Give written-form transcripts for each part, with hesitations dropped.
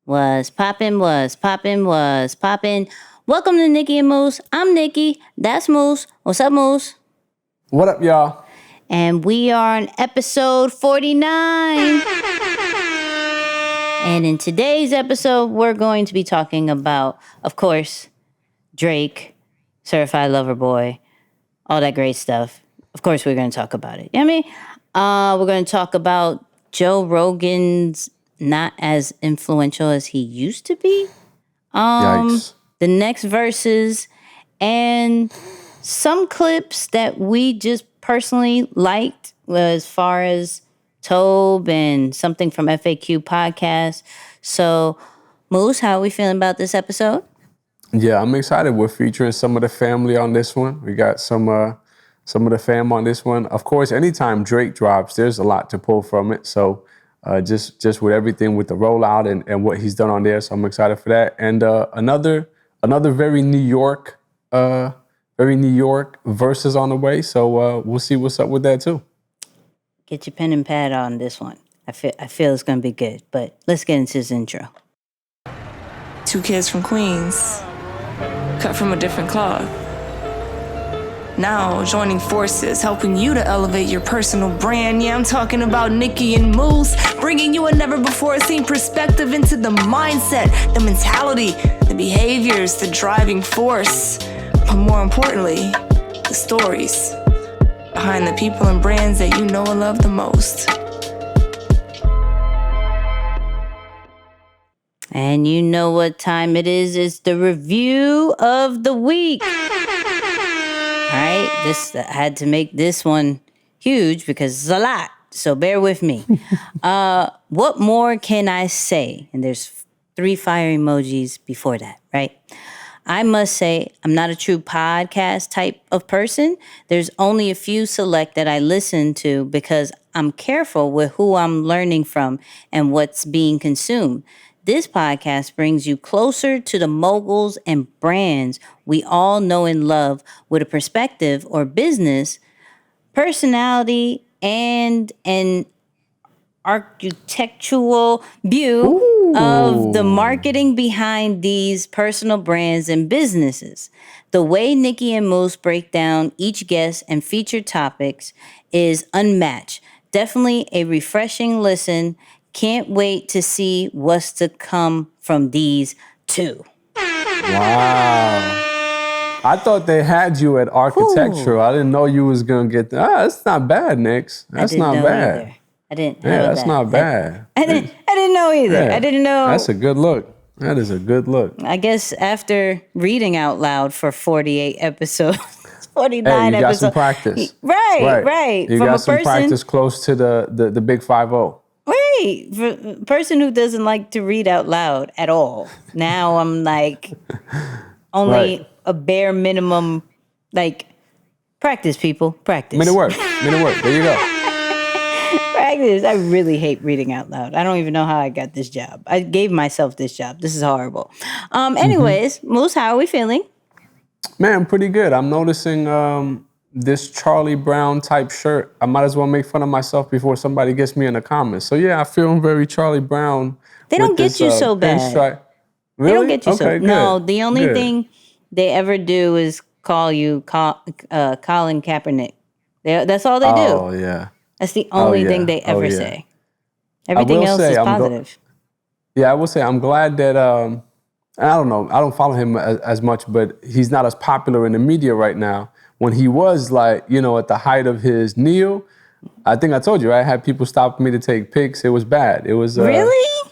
Was poppin', was poppin', was poppin'. Welcome to Nicky and Moose. I'm Nicky. That's Moose. What's up, Moose? What up, y'all? And we are on episode 49. And in today's episode, we're going to be talking about, of course, Drake, Certified Lover Boy, all that great stuff. Of course, we're going to talk about it. You know what I mean? We're going to talk about Joe Rogan's not as influential as he used to be. Yikes. The next Verzuz, and some clips that we just personally liked as far as Tobe and something from FAQ podcast. So, Moose, how are we feeling about this episode? Yeah, I'm excited. We're featuring some of the family on this one. We got some of the fam on this one. Of course, anytime Drake drops, there's a lot to pull from it. So just with everything with the rollout and what he's done on there. So I'm excited for that. And another very New York Verzuz on the way. So we'll see what's up with that too. Get your pen and pad on this one. I feel it's going to be good. But let's get into his intro. Two kids from Queens, cut from a different cloth. Now joining forces, helping you to elevate your personal brand. Yeah, I'm talking about Nicky and Moose, bringing you a never-before-seen perspective into the mindset, the mentality, the behaviors, the driving force, but more importantly, the stories behind the people and brands that you know and love the most. And you know what time it is. It's the review of the week. All right, I had to make this one huge because it's a lot. So bear with me. What more can I say? And there's 3 fire emojis before that, right? I must say I'm not a true podcast type of person. There's only a few select that I listen to because I'm careful with who I'm learning from and what's being consumed. This podcast brings you closer to the moguls and brands we all know and love with a perspective or business, personality, and an architectural view of the marketing behind these personal brands and businesses. The way Nicky and Moose break down each guest and featured topics is unmatched. Definitely a refreshing listen. Can't wait to see what's to come from these two. Wow. I thought they had you at architectural. I didn't know you was going to get that. That's not bad, Nix. That's not bad. Either. I didn't. Yeah, that's not bad. I didn't know either. Yeah. I didn't know. That's a good look. That is a good look. I guess after reading out loud for 48 episodes, 49 hey, you got episodes. some practice. Right. You got some practice close to the big 5-0. Right. For a person who doesn't like to read out loud at all. Now I'm like only a bare minimum, like, practice, people. Practice. Minute work. There you go. Practice. I really hate reading out loud. I don't even know how I got this job. I gave myself this job. This is horrible. Anyways, Moose, how are we feeling? Man, pretty good. I'm noticing this Charlie Brown type shirt. I might as well make fun of myself before somebody gets me in the comments. So yeah, I feel very Charlie Brown. They don't get you so bad. Really? They don't get you so good. No, the only thing they ever do is call you Colin Kaepernick. That's all they do. Oh, yeah. That's the only thing they ever say. Everything else is positive. I will say I'm glad that, I don't know, I don't follow him as much, but he's not as popular in the media right now. When he was like, at the height of his kneel, I think I told you, right? I had people stop me to take pics. It was bad. It was... Really?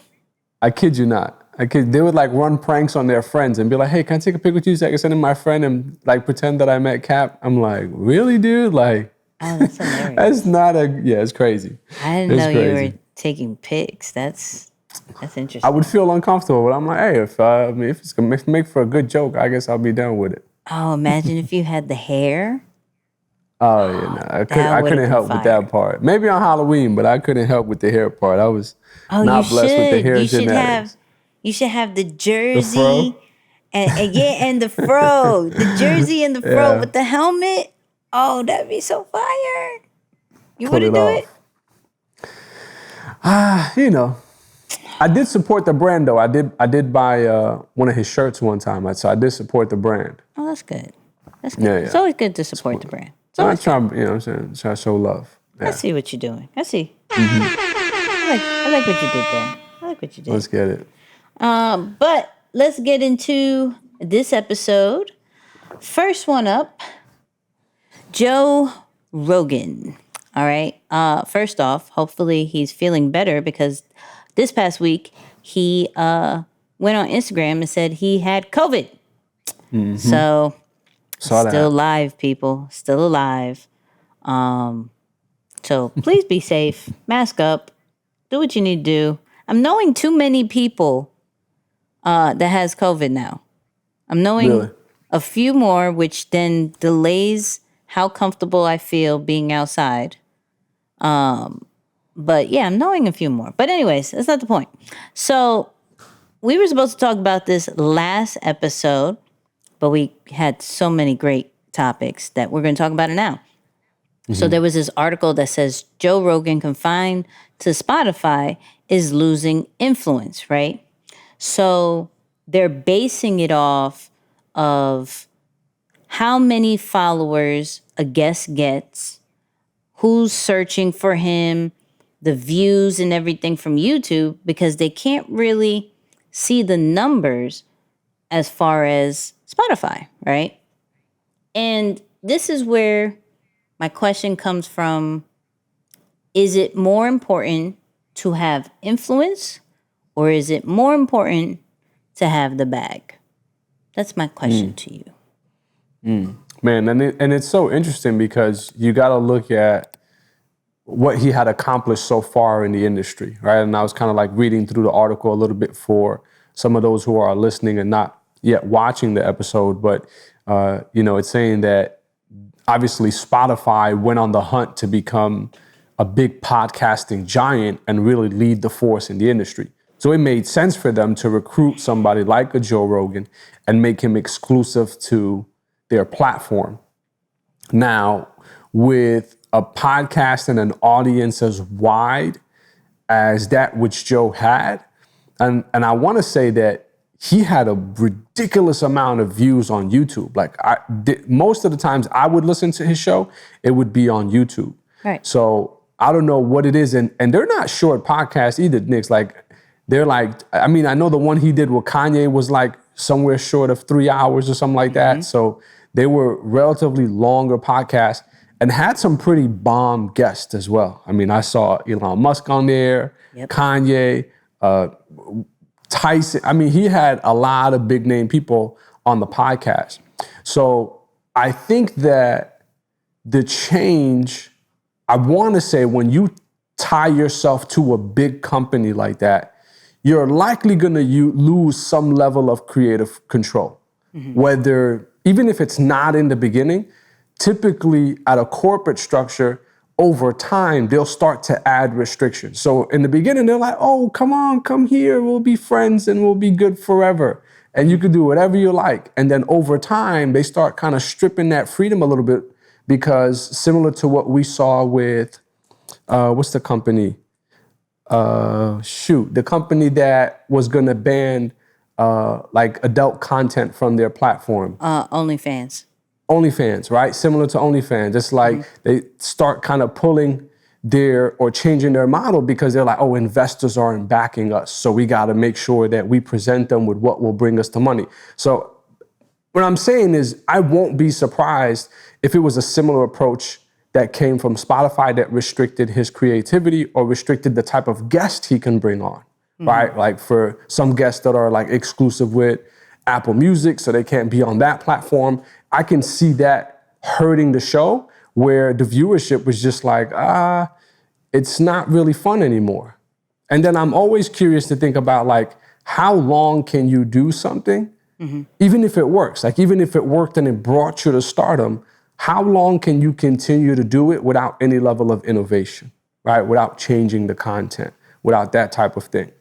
I kid you not. They would like run pranks on their friends and be like, hey, can I take a pic with you so I can send it to my friend and like pretend that I met Cap? I'm like, really, dude? Like... Oh, that's hilarious. That's not it's crazy. I didn't know you were taking pics. That's interesting. I would feel uncomfortable, but I'm like, hey, if it's gonna make for a good joke, I guess I'll be down with it. Oh, imagine if you had the hair. Oh yeah, no, I couldn't help with that part. Maybe on Halloween, but I couldn't help with the hair part. I was not blessed with the hair genetics. You should have the jersey, the fro? and the fro, the jersey and the fro with the helmet. Oh, that'd be so fire! You wouldn't do it? You know, I did support the brand though. I did buy one of his shirts one time. So I did support the brand. Oh, that's good. That's good. Yeah, yeah. It's always good to support the brand. So I try, you know what I'm saying, try to show love. Yeah. I see what you're doing. I see. I like what you did there. I like what you did. Let's get it. But let's get into this episode. First one up, Joe Rogan. All right. First off, hopefully he's feeling better because this past week he went on Instagram and said he had COVID. Mm-hmm. So still alive, people. Still alive. So please be safe. Mask up. Do what you need to do. I'm knowing too many people that has COVID now. I'm knowing a few more, which then delays how comfortable I feel being outside. But yeah, I'm knowing a few more. But anyways, that's not the point. So we were supposed to talk about this last episode, but we had so many great topics that we're going to talk about it now. Mm-hmm. So there was this article that says Joe Rogan confined to Spotify is losing influence, right? So they're basing it off of how many followers a guest gets, who's searching for him, the views and everything from YouTube, because they can't really see the numbers as far as Spotify, right? And this is where my question comes from. Is it more important to have influence, or is it more important to have the bag? That's my question to you. Man, and it's so interesting because you got to look at what he had accomplished so far in the industry, right? And I was kind of like reading through the article a little bit for some of those who are listening and not yet watching the episode, but it's saying that obviously Spotify went on the hunt to become a big podcasting giant and really lead the force in the industry. So it made sense for them to recruit somebody like a Joe Rogan and make him exclusive to their platform. Now, with a podcast and an audience as wide as that which Joe had, and I want to say that he had a ridiculous amount of views on YouTube. Like most of the times I would listen to his show, it would be on YouTube. Right. So I don't know what it is, and they're not short podcasts either, Nick. Like they're like, I mean, I know the one he did with Kanye was like somewhere short of 3 hours or something like that. So they were relatively longer podcasts and had some pretty bomb guests as well. I mean, I saw Elon Musk on there, Kanye, Tyson. I mean, he had a lot of big name people on the podcast. So I think that the change, I want to say when you tie yourself to a big company like that, you're likely going to lose some level of creative control. Whether, even if it's not in the beginning, typically at a corporate structure, over time, they'll start to add restrictions. So in the beginning, they're like, oh, come on, come here. We'll be friends and we'll be good forever. And you can do whatever you like. And then over time, they start kind of stripping that freedom a little bit because similar to what we saw with, what's the company? The company that was going to ban like adult content from their platform. OnlyFans, right? Similar to OnlyFans. It's like they start kind of pulling or changing their model because they're like, oh, investors aren't backing us. So we got to make sure that we present them with what will bring us the money. So what I'm saying is I won't be surprised if it was a similar approach that came from Spotify that restricted his creativity or restricted the type of guest he can bring on, right? Like for some guests that are like exclusive with Apple Music, so they can't be on that platform. I can see that hurting the show where the viewership was just like, it's not really fun anymore. And then I'm always curious to think about like, how long can you do something, even if it works? Like even if it worked and it brought you to stardom, how long can you continue to do it without any level of innovation, right? Without changing the content, without that type of thing.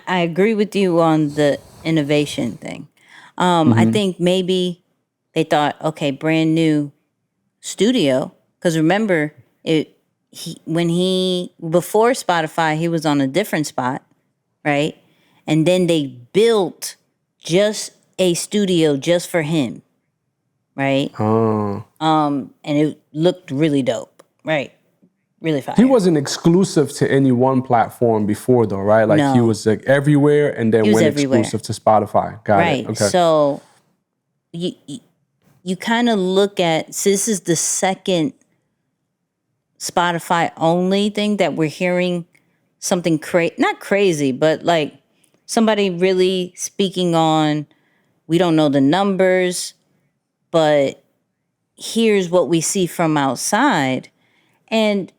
I agree with you on the innovation thing. I think maybe they thought, okay, brand new studio, because remember, before Spotify, he was on a different spot, right? And then they built just a studio just for him, right? Oh. And it looked really dope, right? Really fire. He wasn't exclusive to any one platform before, though, right? Like he No. was like everywhere, and then went everywhere. exclusive to Spotify. Got Right. it. Okay. So you kind of look at, so this is the second Spotify only thing that we're hearing something not crazy, but like somebody really speaking on, we don't know the numbers, but here's what we see from outside. And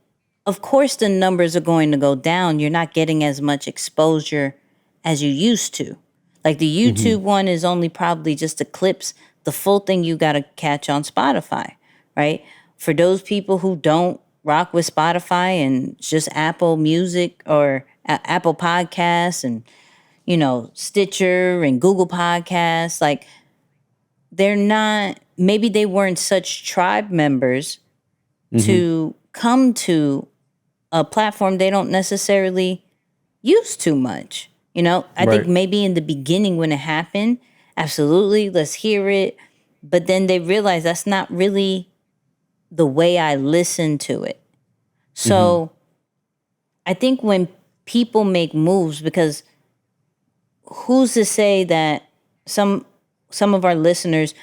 of course the numbers are going to go down. You're not getting as much exposure as you used to. Like the YouTube one is only probably just a clips. The full thing you got to catch on Spotify, right? For those people who don't rock with Spotify and just Apple Music or Apple Podcasts and, you know, Stitcher and Google Podcasts, like maybe they weren't such tribe members to come to a platform they don't necessarily use too much. You know, I think maybe in the beginning when it happened, absolutely, let's hear it. But then they realized that's not really the way I listen to it. So I think when people make moves, because who's to say that some of our listeners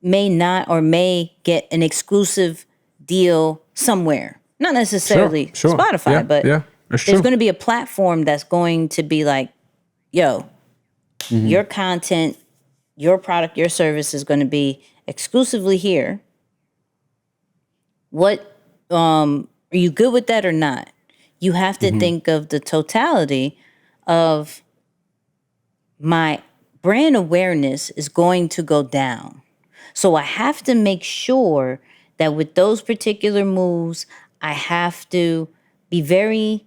may not or may get an exclusive deal somewhere. Not necessarily Spotify, but there's going to be a platform that's going to be like, yo, your content, your product, your service is going to be exclusively here. What, are you good with that or not? You have to think of the totality of my brand awareness is going to go down. So I have to make sure that with those particular moves, I have to be very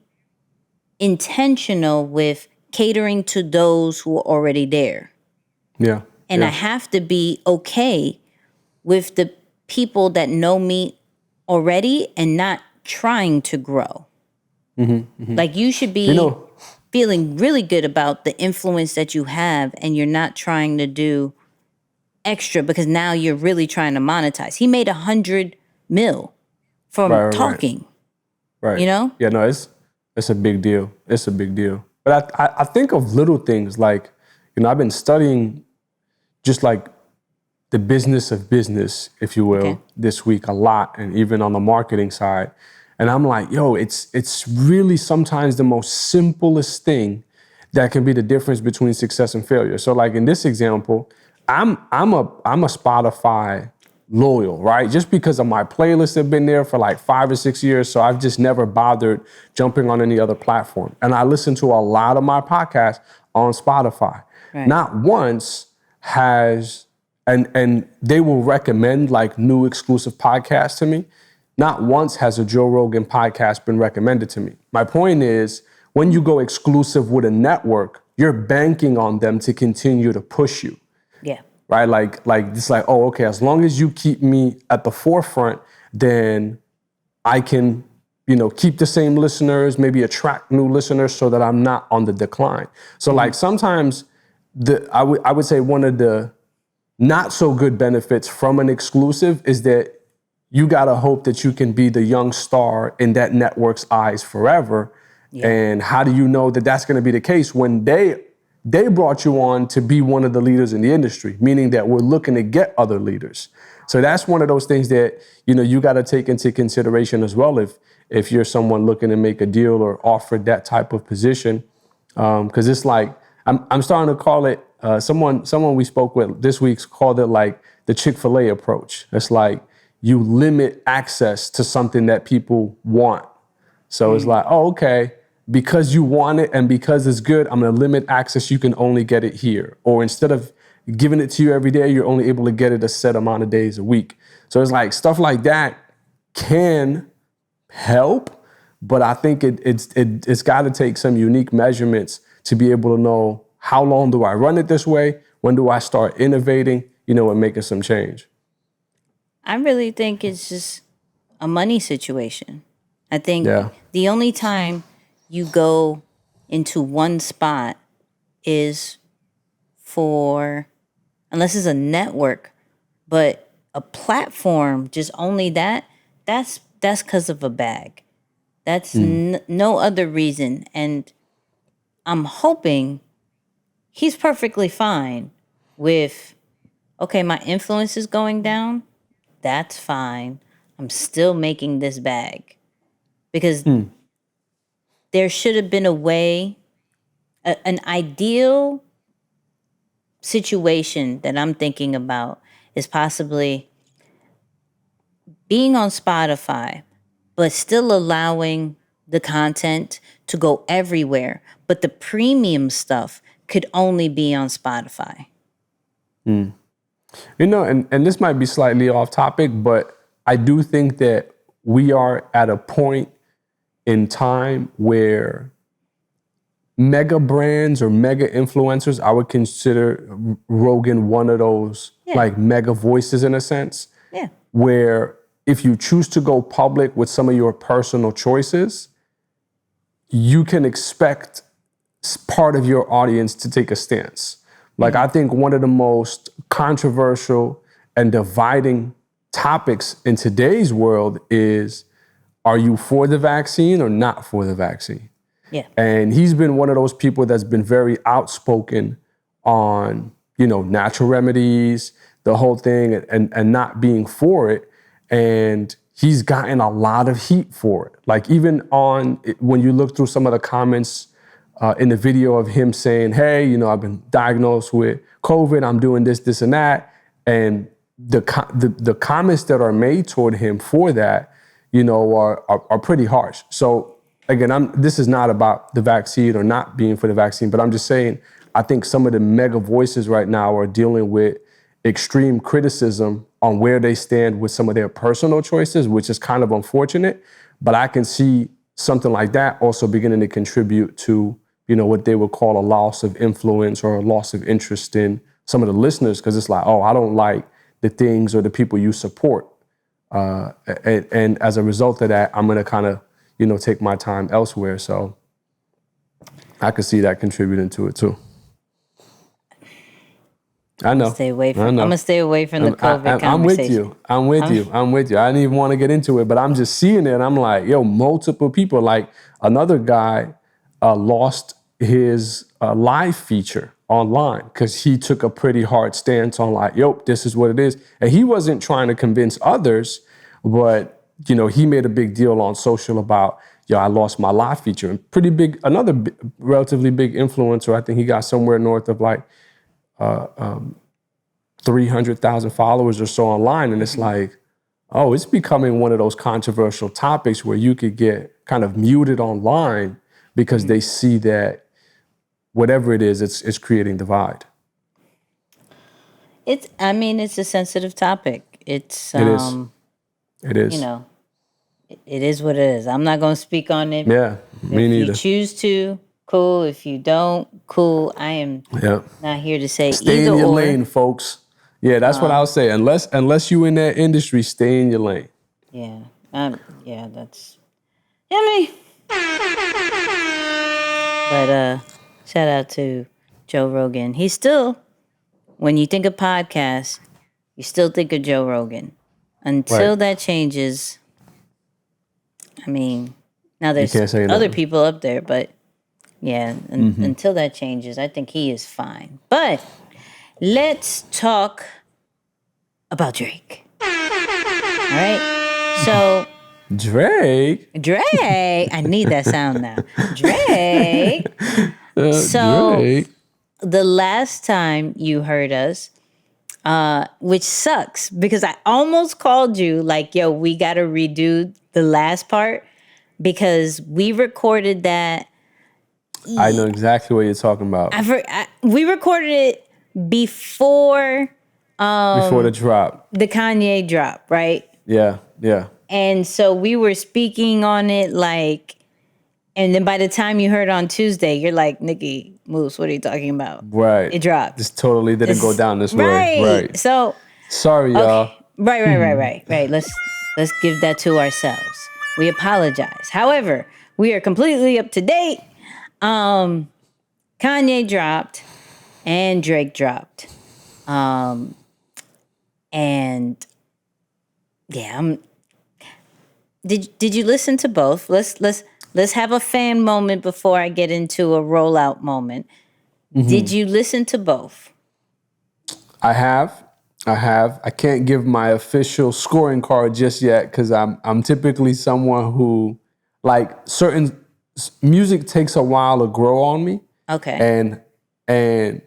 intentional with catering to those who are already there. Yeah. And I have to be okay with the people that know me already and not trying to grow. Like you should be feeling really good about the influence that you have, and you're not trying to do extra because now you're really trying to monetize. He made $100 million from talking. Right. You know? Yeah, no, it's a big deal. It's a big deal. But I think of little things like, you know, I've been studying just like the business of business, if you will, this week a lot, and even on the marketing side. And I'm like, yo, it's really sometimes the most simplest thing that can be the difference between success and failure. So like in this example, I'm a Spotify loyal, right? Just because of my playlists have been there for like 5 or 6 years. So I've just never bothered jumping on any other platform. And I listen to a lot of my podcasts on Spotify. Right. Not once has, and they will recommend like new exclusive podcasts to me. Not once has a Joe Rogan podcast been recommended to me. My point is, when you go exclusive with a network, you're banking on them to continue to push you. Yeah. Right? Like it's like, oh, okay, as long as you keep me at the forefront, then I can, you know, keep the same listeners, maybe attract new listeners so that I'm not on the decline. So like sometimes I would say one of the not so good benefits from an exclusive is that you got to hope that you can be the young star in that network's eyes forever. Yeah. And how do you know that that's going to be the case when they brought you on to be one of the leaders in the industry, meaning that we're looking to get other leaders. So that's one of those things that, you know, you got to take into consideration as well if you're someone looking to make a deal or offer that type of position. Because it's like, I'm starting to call it, someone we spoke with this week called it like the Chick-fil-A approach. It's like, you limit access to something that people want. So it's like, oh, okay, because you want it and because it's good, I'm going to limit access. You can only get it here. Or instead of giving it to you every day, you're only able to get it a set amount of days a week. So it's like stuff like that can help, but I think it's got to take some unique measurements to be able to know how long do I run it this way? When do I start innovating, you know, and making some change? I really think it's just a money situation. I think the only time you go into one spot is for, unless it's a network, but a platform, just only that's because of a bag. That's no other reason. And I'm hoping he's perfectly fine with, okay, my influence is going down. That's fine. I'm still making this bag. Because there should have been a way, an ideal situation that I'm thinking about is possibly being on Spotify, but still allowing the content to go everywhere. But the premium stuff could only be on Spotify. You know, and this might be slightly off topic, but I do think that we are at a point in time where mega brands or mega influencers, I would consider Rogan one of those like mega voices in a sense. Yeah. Where if you choose to go public with some of your personal choices, you can expect part of your audience to take a stance. Like I think one of the most controversial and dividing topics in today's world is, are you for the vaccine or not for the vaccine? Yeah. And he's been one of those people that's been very outspoken on, you know, natural remedies, the whole thing, and not being for it. And he's gotten a lot of heat for it. Like even on, when you look through some of the comments in the video of him saying, hey, you know, I've been diagnosed with COVID, I'm doing this, this, and that. And the comments that are made toward him for that, you know, are pretty harsh. So again, this is not about the vaccine or not being for the vaccine, but I'm just saying, I think some of the mega voices right now are dealing with extreme criticism on where they stand with some of their personal choices, which is kind of unfortunate. But I can see something like that also beginning to contribute to, you know, what they would call a loss of influence or a loss of interest in some of the listeners, because it's like, oh, I don't like the things or the people you support. And as a result of that, I'm going to kind of, you know, take my time elsewhere. So I could see that contributing to it too. I know. I'm gonna stay away from the COVID conversation. I'm with you. I didn't even want to get into it, but I'm just seeing it. And I'm like, yo, multiple people. Like another guy lost his live feature online because he took a pretty hard stance on like, yo, this is what it is. And he wasn't trying to convince others, but you know, he made a big deal on social about, yo, I lost my live feature. And pretty big, relatively big influencer. I think he got somewhere north of like 300,000 followers or so online. And it's like, oh, it's becoming one of those controversial topics where you could get kind of muted online because they see that whatever it is, it's creating divide. It's a sensitive topic. It is. You know, it is what it is. I'm not going to speak on it. Yeah, me neither. If you choose to, cool. If you don't, cool. I am not here to say stay either in your or. lane, folks. Yeah, that's what I'll say. Unless you in that industry, stay in your lane. Yeah. That's... I mean... But shout out to Joe Rogan. He's still, when you think of podcasts, you still think of Joe Rogan. Until that changes, I mean, now there's other people up there, but yeah, until that changes, I think he is fine. But let's talk about Drake. All right? So... Drake. I need that sound now. Drake. Drake. The last time you heard us, which sucks because I almost called you like, yo, we got to redo the last part because we recorded that. I know exactly what you're talking about. We recorded it before the drop. The Kanye drop, right? Yeah. And so we were speaking on it like, and then by the time you heard on Tuesday, you're like, Nicky, Moose, what are you talking about? Right. It dropped. This totally didn't go down this way. Right. So. Sorry, y'all. Right. Let's give that to ourselves. We apologize. However, we are completely up to date. Kanye dropped and Drake dropped. And yeah, Did you listen to both? Let's have a fan moment before I get into a rollout moment. Mm-hmm. Did you listen to both? I have. I can't give my official scoring card just yet because I'm typically someone who, like, certain music takes a while to grow on me. Okay. And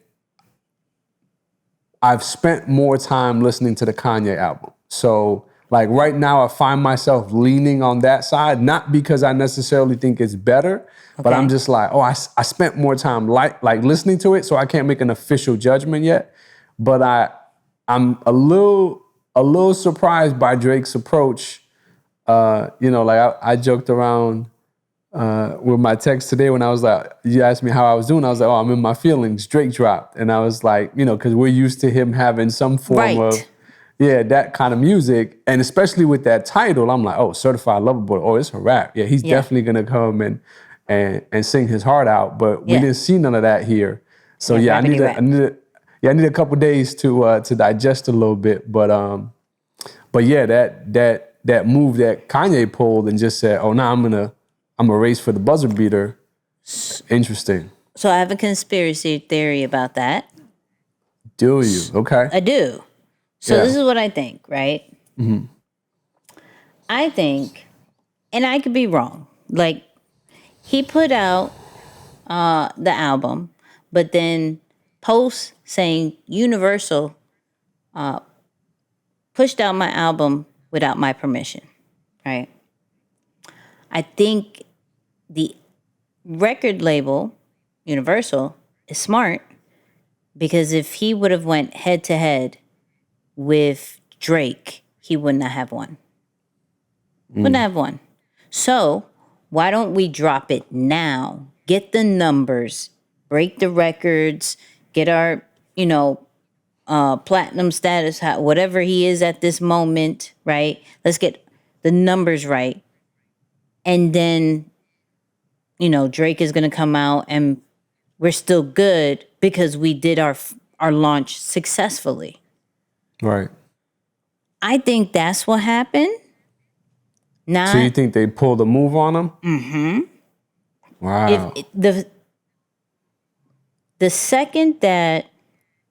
I've spent more time listening to the Kanye album. So, like, right now I find myself leaning on that side, not because I necessarily think it's better, but I'm just like, I spent more time like listening to it, so I can't make an official judgment yet. But I'm a little surprised by Drake's approach. I joked around with my text today when I was like, you asked me how I was doing. I was like, I'm in my feelings. Drake dropped. And I was like, because we're used to him having some form of, that kind of music. And especially with that title, I'm like, Certified Lover Boy. Oh, it's a rap. Yeah, he's definitely going to come and sing his heart out. But we didn't see none of that here. So I need a couple days to digest a little bit. But that move that Kanye pulled and just said, I'm gonna race for the buzzer beater. Interesting. So I have a conspiracy theory about that. Do you? Okay. I do. So this is what I think, right? Mm-hmm. I think, and I could be wrong, like, he put out the album, but then posts saying Universal pushed out my album without my permission, right? I think the record label, Universal, is smart, because if he would have went head to head with Drake, he would not have won. Wouldn't have won. So why don't we drop it now? Get the numbers, break the records, get our, platinum status, whatever he is at this moment, right? Let's get the numbers right. And then, Drake is going to come out and we're still good because we did our launch successfully. Right. I think that's what happened. So you think they pulled a move on him? Mm-hmm. Wow. The second that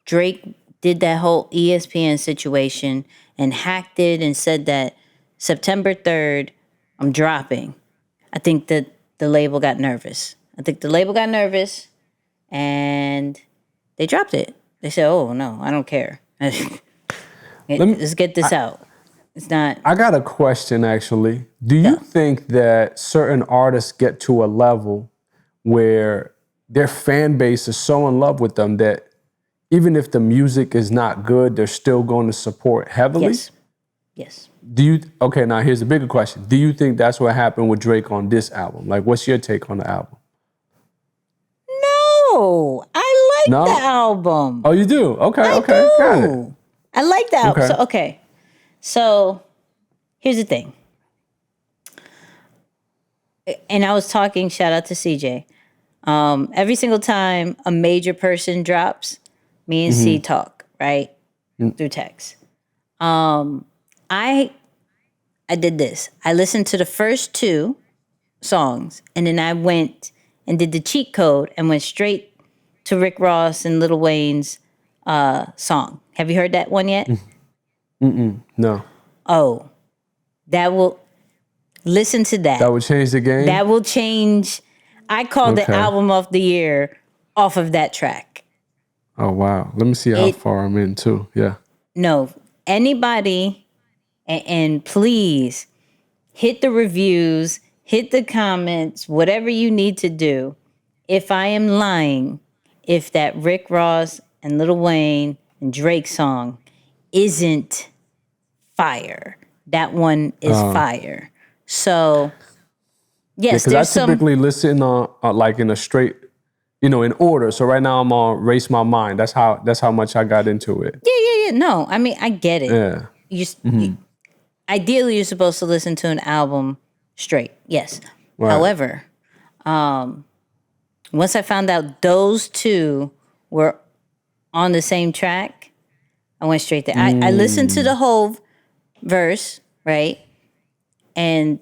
Drake did that whole ESPN situation and hacked it and said that September 3rd, I'm dropping, I think that the label got nervous. And they dropped it. They said, oh, no, I don't care. Let's get this out. It's not. I got a question, actually. Do you think that certain artists get to a level where their fan base is so in love with them that even if the music is not good, they're still going to support heavily? Yes. Okay, now here's a bigger question. Do you think that's what happened with Drake on this album? Like, what's your take on the album? No, I like the album. Oh, you do? Okay, I okay. do. Got it. I like the album. Okay. So here's the thing. And I was talking, shout out to CJ. Every single time a major person drops, me and C talk, right? Through text. I did this. I listened to the first 2 songs, and then I went and did the cheat code and went straight to Rick Ross and Lil Wayne's song. Have you heard that one yet? No. Oh, listen to that. That would change the game? That will change. I called the album of the year off of that track. Oh, wow. Let me see how far I'm in, too. Yeah. No, anybody, and please hit the reviews, hit the comments, whatever you need to do. If I am lying, if that Rick Ross and Lil Wayne and Drake song isn't fire, that one is fire. So, yes, because I typically listen on like in a straight, in order. So right now I'm on Race My Mind. That's how much I got into it. Yeah. No, I mean, I get it. Yeah. Ideally, you're supposed to listen to an album straight. Yes. Right. However, once I found out those two were on the same track, I went straight there. I listened to the whole verse, right? And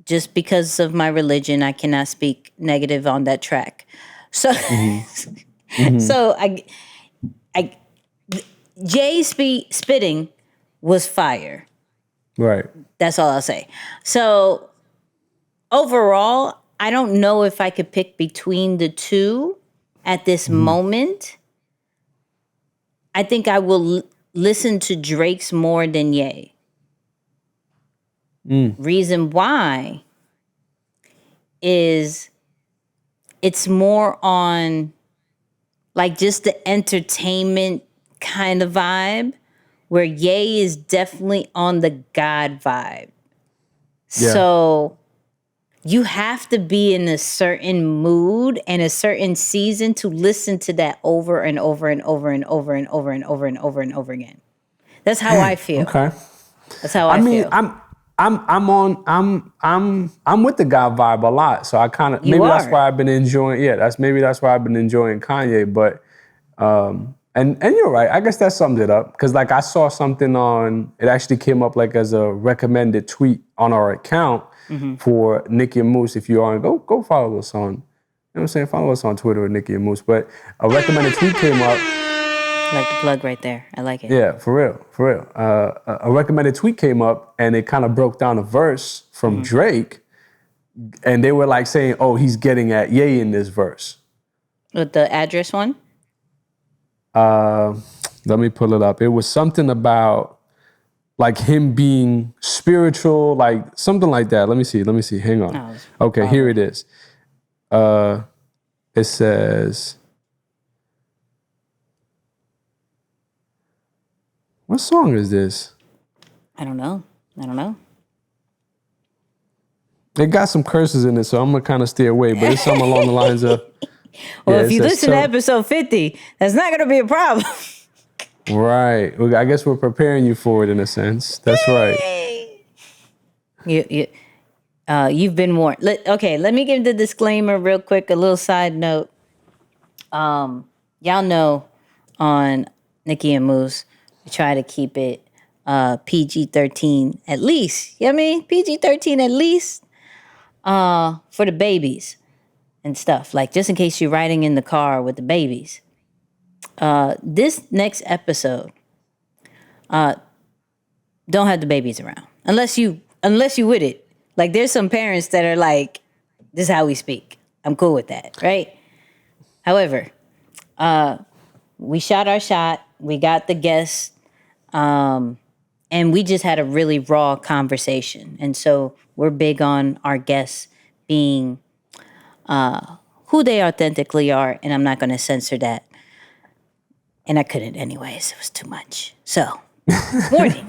just because of my religion, I cannot speak negative on that track. So, so Jay spitting was fire. Right. That's all I'll say. So overall, I don't know if I could pick between the two at this moment. I think I will listen to Drake's more than Ye. Reason why is it's more on like just the entertainment kind of vibe, where Ye is definitely on the God vibe. Yeah. So you have to be in a certain mood and a certain season to listen to that over and over and over and over and over and over and over and over again. That's how I feel. Okay. That's how I feel. I'm with the God vibe a lot. So I kind of maybe that's why I've been enjoying. Yeah, that's why I've been enjoying Kanye. But and you're right. I guess that sums it up, because like I saw something on. It actually came up like as a recommended tweet on our account for Nicky and Moose. If you are, go follow us on. You know what I'm saying? Follow us on Twitter at Nicky and Moose. But a recommended tweet came up. Like the plug right there. I like it. Yeah, for real. A recommended tweet came up, and it kind of broke down a verse from Drake, and they were like saying, "Oh, he's getting at Ye in this verse." With the address one? Let me pull it up. It was something about like him being spiritual, like something like that. Let me see. Hang on. Okay, here it is. It says, what song is this? I don't know. It got some curses in it, so I'm gonna kind of stay away. But it's something along the lines of. Well, if you listen to episode 50, that's not gonna be a problem. Right. Well, I guess we're preparing you for it in a sense. That's right. You've been warned. Okay, let me give the disclaimer real quick. A little side note. Y'all know on Nicky and Moose, we try to keep it PG-13 at least. You know what I mean? PG-13 at least for the babies and stuff. Like, just in case you're riding in the car with the babies. This next episode, don't have the babies around. Unless you with it. Like, there's some parents that are like, this is how we speak. I'm cool with that, right? However, we shot our shot. We got the guests. And we just had a really raw conversation. And so we're big on our guests being who they authentically are. And I'm not going to censor that. And I couldn't anyways. It was too much. So, warning.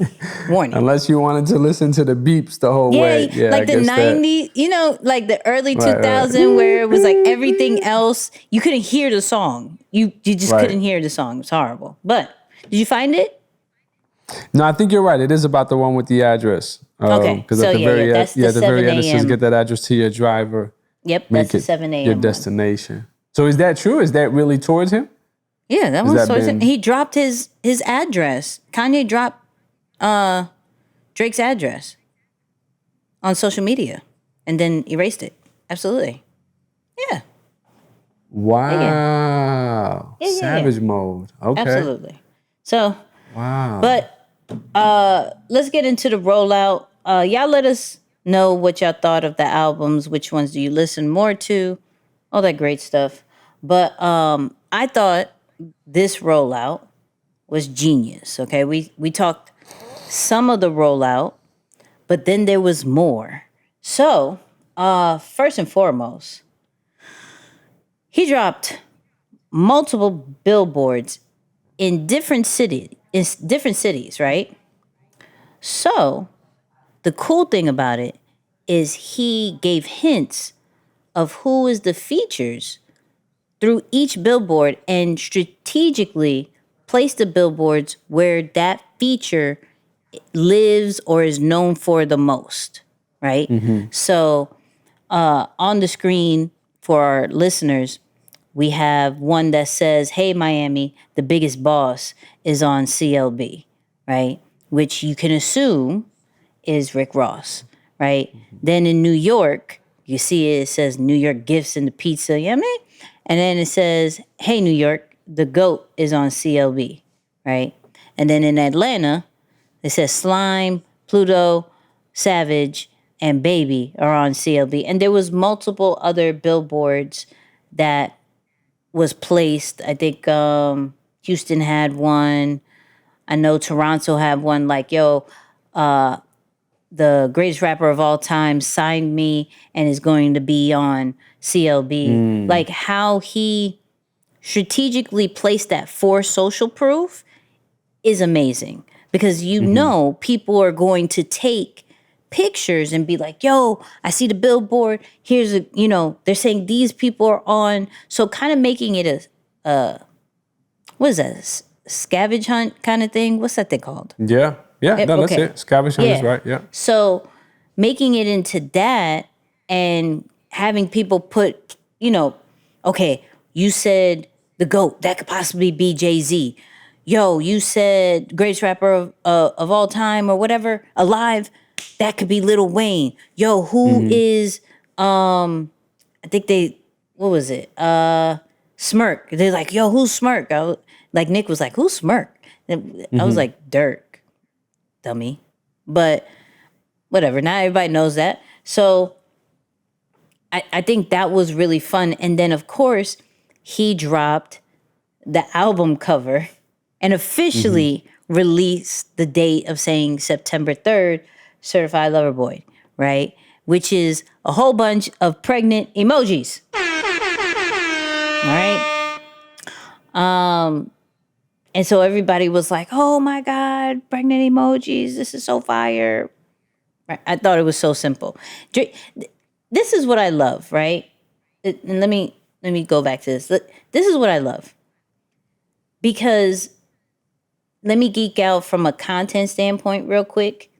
Unless you wanted to listen to the beeps the whole way. Yeah, like the 90s, you know, like the early 2000s where it was like everything else. You couldn't hear the song. You just couldn't hear the song. It was horrible. But did you find it? No, I think you're right. It is about the one with the address. Okay. Because So at the very that's end, the the very 7 end, it says a.m. get that address to your driver. Yep, Make that's the it 7 a.m. your one. destination. So is that true? Is that really towards him? Yeah, that was so. He dropped his address. Kanye dropped Drake's address on social media and then erased it. Absolutely. Yeah. Wow. Savage mode. Okay. Absolutely. So, wow. But let's get into the rollout. Y'all let us know what y'all thought of the albums. Which ones do you listen more to? All that great stuff. But I thought this rollout was genius. Okay, we talked some of the rollout, but then there was more. So first and foremost, he dropped multiple billboards in different cities, right? So the cool thing about it is he gave hints of who is the features through each billboard and strategically placed the billboards where that feature lives or is known for the most. right? So on the screen for our listeners, we have one that says, "Hey Miami, the biggest boss is on CLB," right? Which you can assume is Rick Ross, right? Then in New York, you see it says New York Gifts and the Pizza, you know what I mean? And then it says, "Hey New York, the GOAT is on CLB," right? And then in Atlanta, it says Slime, Pluto, Savage, and Baby are on CLB. And there was multiple other billboards that was placed. I think Houston had one. I know Toronto had one like, yo, the greatest rapper of all time signed me and is going to be on CLB. Like how he strategically placed that for social proof is amazing because you know people are going to take pictures and be like, yo, I see the billboard. Here's a, they're saying these people are on. So kind of making it what is that? Scavenge hunt kind of thing. What's that thing called? Yeah. Yeah. No, that's okay. it. Scavenge hunt is right. Yeah. So making it into that and having people put, okay, you said the GOAT, that could possibly be Jay-Z. Yo, you said greatest rapper of all time or whatever, alive, that could be Lil Wayne. Yo, who is, I think what was it? Smirk. They're like, yo, who's Smirk? Like Nick was like, who's Smirk? And I was like, Dirk, dummy. But whatever, not everybody knows that. So I think that was really fun. And then, of course, he dropped the album cover and officially released the date of saying September 3rd, Certified Lover Boy, right? Which is a whole bunch of pregnant emojis. All right? And so everybody was like, oh my God, pregnant emojis, this is so fire. Right? I thought it was so simple. This is what I love, right? And let me go back to this. This is what I love. Because let me geek out from a content standpoint real quick.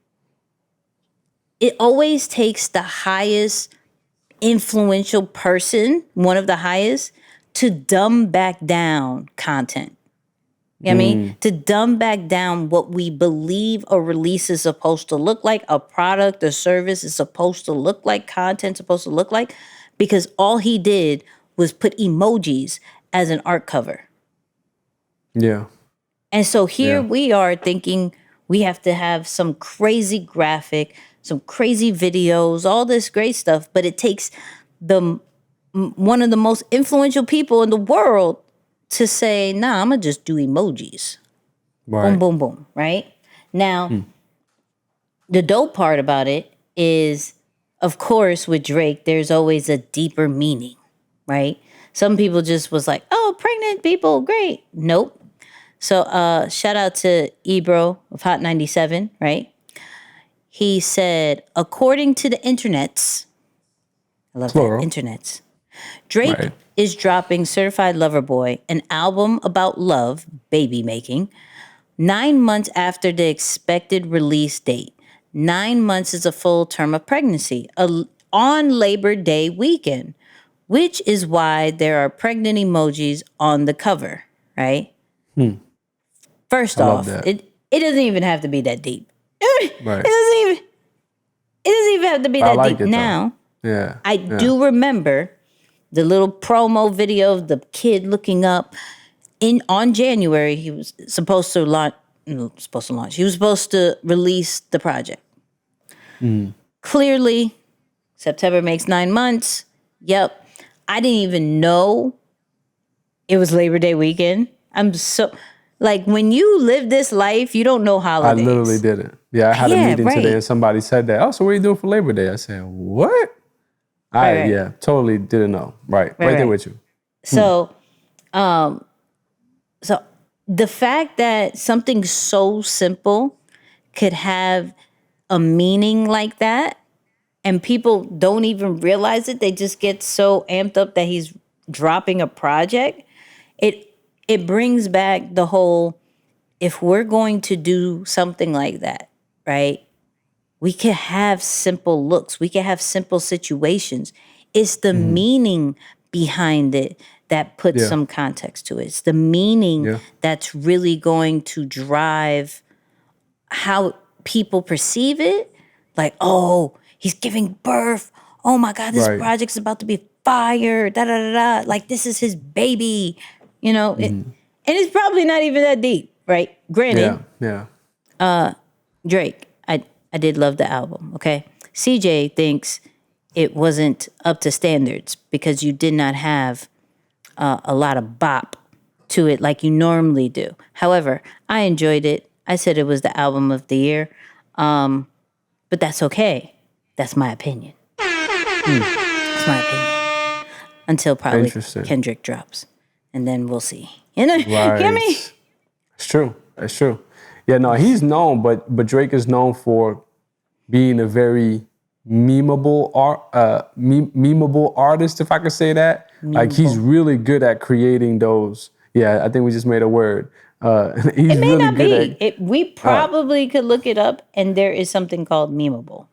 It always takes the highest influential person, one of the highest, to dumb back down content. You know what I mean? To dumb back down what we believe a release is supposed to look like, a product, a service is supposed to look like, content supposed to look like, because all he did was put emojis as an art cover. Yeah. And so here we are thinking we have to have some crazy graphic, some crazy videos, all this great stuff, but it takes one of the most influential people in the world to say, nah, I'm going to just do emojis. Right. Boom, boom, boom, right? Now, the dope part about it is, of course, with Drake, there's always a deeper meaning, right? Some people just was like, oh, pregnant people, great. Nope. So shout out to Ebro of Hot 97, right? He said, according to the internets, I love Plural. that, internets, Drake is dropping Certified Lover Boy, an album about love, baby making, 9 months after the expected release date. 9 months is a full term of pregnancy on Labor Day weekend, which is why there are pregnant emojis on the cover, right? First off, it doesn't even have to be that deep. Right. It doesn't even have to be that like deep. it, Now, I do remember the little promo video of the kid looking up on January. He was supposed to launch. He was supposed to release the project. Clearly, September makes 9 months. Yep. I didn't even know it was Labor Day weekend. I'm so, like, when you live this life, you don't know holidays. I literally didn't. Yeah, I had a meeting today and somebody said that. Oh, so what are you doing for Labor Day? I said, what? Yeah, totally didn't know. Right there with you. So, so the fact that something so simple could have a meaning like that, and people don't even realize it, they just get so amped up that he's dropping a project. It brings back the whole, if we're going to do something like that, right? We can have simple looks. We can have simple situations. It's the meaning behind it that puts some context to it. It's the meaning that's really going to drive how people perceive it. Like, oh, he's giving birth. Oh my God, this project's about to be fire. Da da da da. Like, this is his baby. You know, and it's probably not even that deep, right? Granted, Drake, I did love the album, okay? CJ thinks it wasn't up to standards because you did not have a lot of bop to it like you normally do. However, I enjoyed it. I said it was the album of the year, but that's okay. That's my opinion. That's my opinion. Until probably Kendrick drops, and then we'll see. You know, hear me? It's true. It's true. Yeah, no, he's known, but Drake is known for being a very memeable artist, if I could say that. Memeable. Like, he's really good at creating those. Yeah, I think we just made a word. He's it may really not good be. We probably could look it up, and there is something called memeable.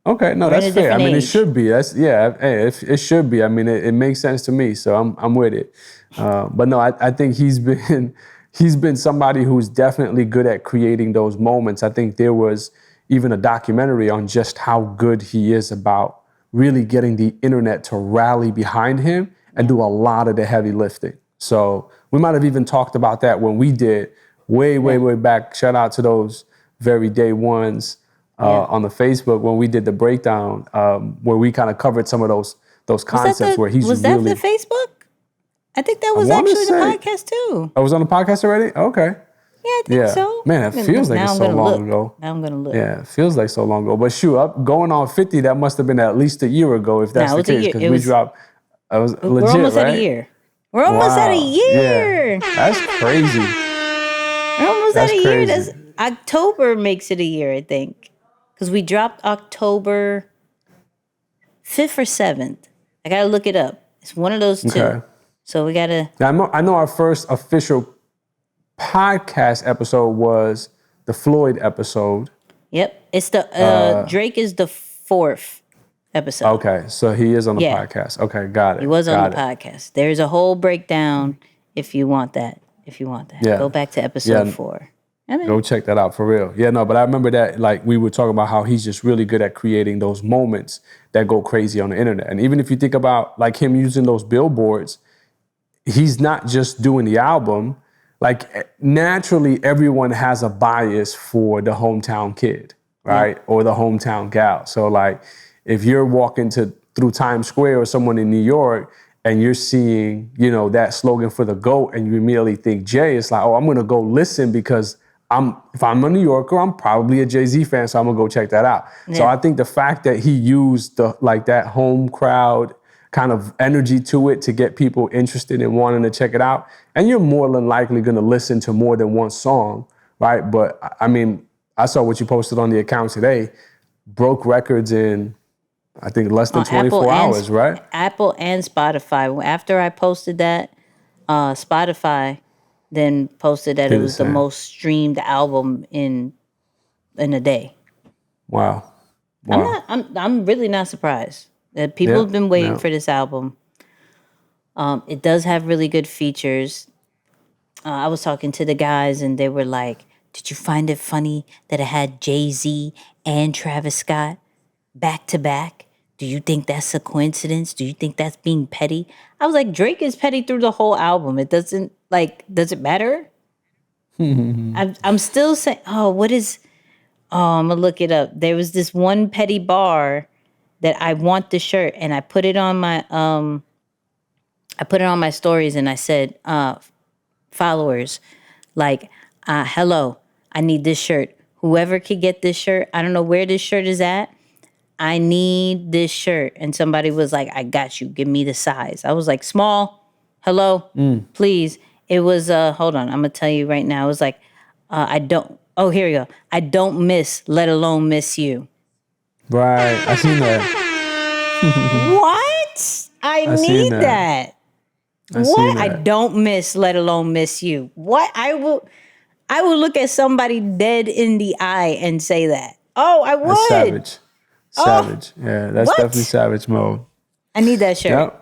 Okay, no, that's fair. I mean, it should be. It should be. I mean, it makes sense to me, so I'm with it. But no, I think he's been somebody who's definitely good at creating those moments. I think there was even a documentary on just how good he is about really getting the internet to rally behind him and do a lot of the heavy lifting. So we might have even talked about that when we did way back. Shout out to those very day ones on the Facebook when we did the breakdown, where we kind of covered some of those concepts where he's was that the Facebook? I think that was actually the podcast too. I was on the podcast already? Okay. Yeah, I think so. Man, it feels like it's so long ago. Now I'm going to look. Yeah, it feels like so long ago. But shoot, going on 50, that must have been at least a year ago, if that's the case. Because we dropped, we're almost at a year. We're almost at a year. Yeah, that's crazy. We're almost at a year. October makes it a year, I think. Because we dropped October 5th or 7th. I got to look it up. It's one of those two. Okay. So we got to... I know our first official podcast episode was the Floyd episode. Yep. It's the... Drake is the 4th episode. Okay. So he is on the podcast. Okay. Got it. He was on the podcast. There's a whole breakdown if you want that. Yeah. Go back to episode 4. Go check that out for real. Yeah, no, but I remember that, like, we were talking about how he's just really good at creating those moments that go crazy on the internet. And even if you think about, like, him using those billboards, he's not just doing the album. Like, naturally, everyone has a bias for the hometown kid, right? Or the hometown gal. So, like, if you're walking through Times Square or someone in New York and you're seeing, you know, that slogan for the GOAT and you immediately think Jay, it's like, oh, I'm going to go listen because if I'm a New Yorker, I'm probably a Jay-Z fan, so I'm going to go check that out. Yeah. So I think the fact that he used that home crowd kind of energy to it to get people interested in wanting to check it out, and you're more than likely going to listen to more than one song, right? But, I mean, I saw what you posted on the account today, broke records in, I think, less than 24 hours, right? Apple and Spotify. After I posted that, Spotify then posted that it was the most streamed album in a day. Wow. I'm really not surprised that people have been waiting for this album. It does have really good features. I was talking to the guys and they were like, did you find it funny that it had Jay-Z and Travis Scott back to back? Do you think that's a coincidence? Do you think that's being petty? I was like, Drake is petty through the whole album. It doesn't, does it matter? I'm still saying, I'm going to look it up. There was this one petty bar that I want the shirt, and I put it on my stories, and I said, followers, hello, I need this shirt. Whoever could get this shirt, I don't know where this shirt is at. I need this shirt. And somebody was like, I got you. Give me the size. I was like, small. Hello, please. It was, hold on. I'm going to tell you right now. It was like, here we go. I don't miss, let alone miss you. Right. I seen that. What? I need that. What? I don't miss, let alone miss you. What? I will look at somebody dead in the eye and say that. Oh, I would. That's savage. Savage. Yeah, that's what? definitely savage mode. I need that shirt. Yep.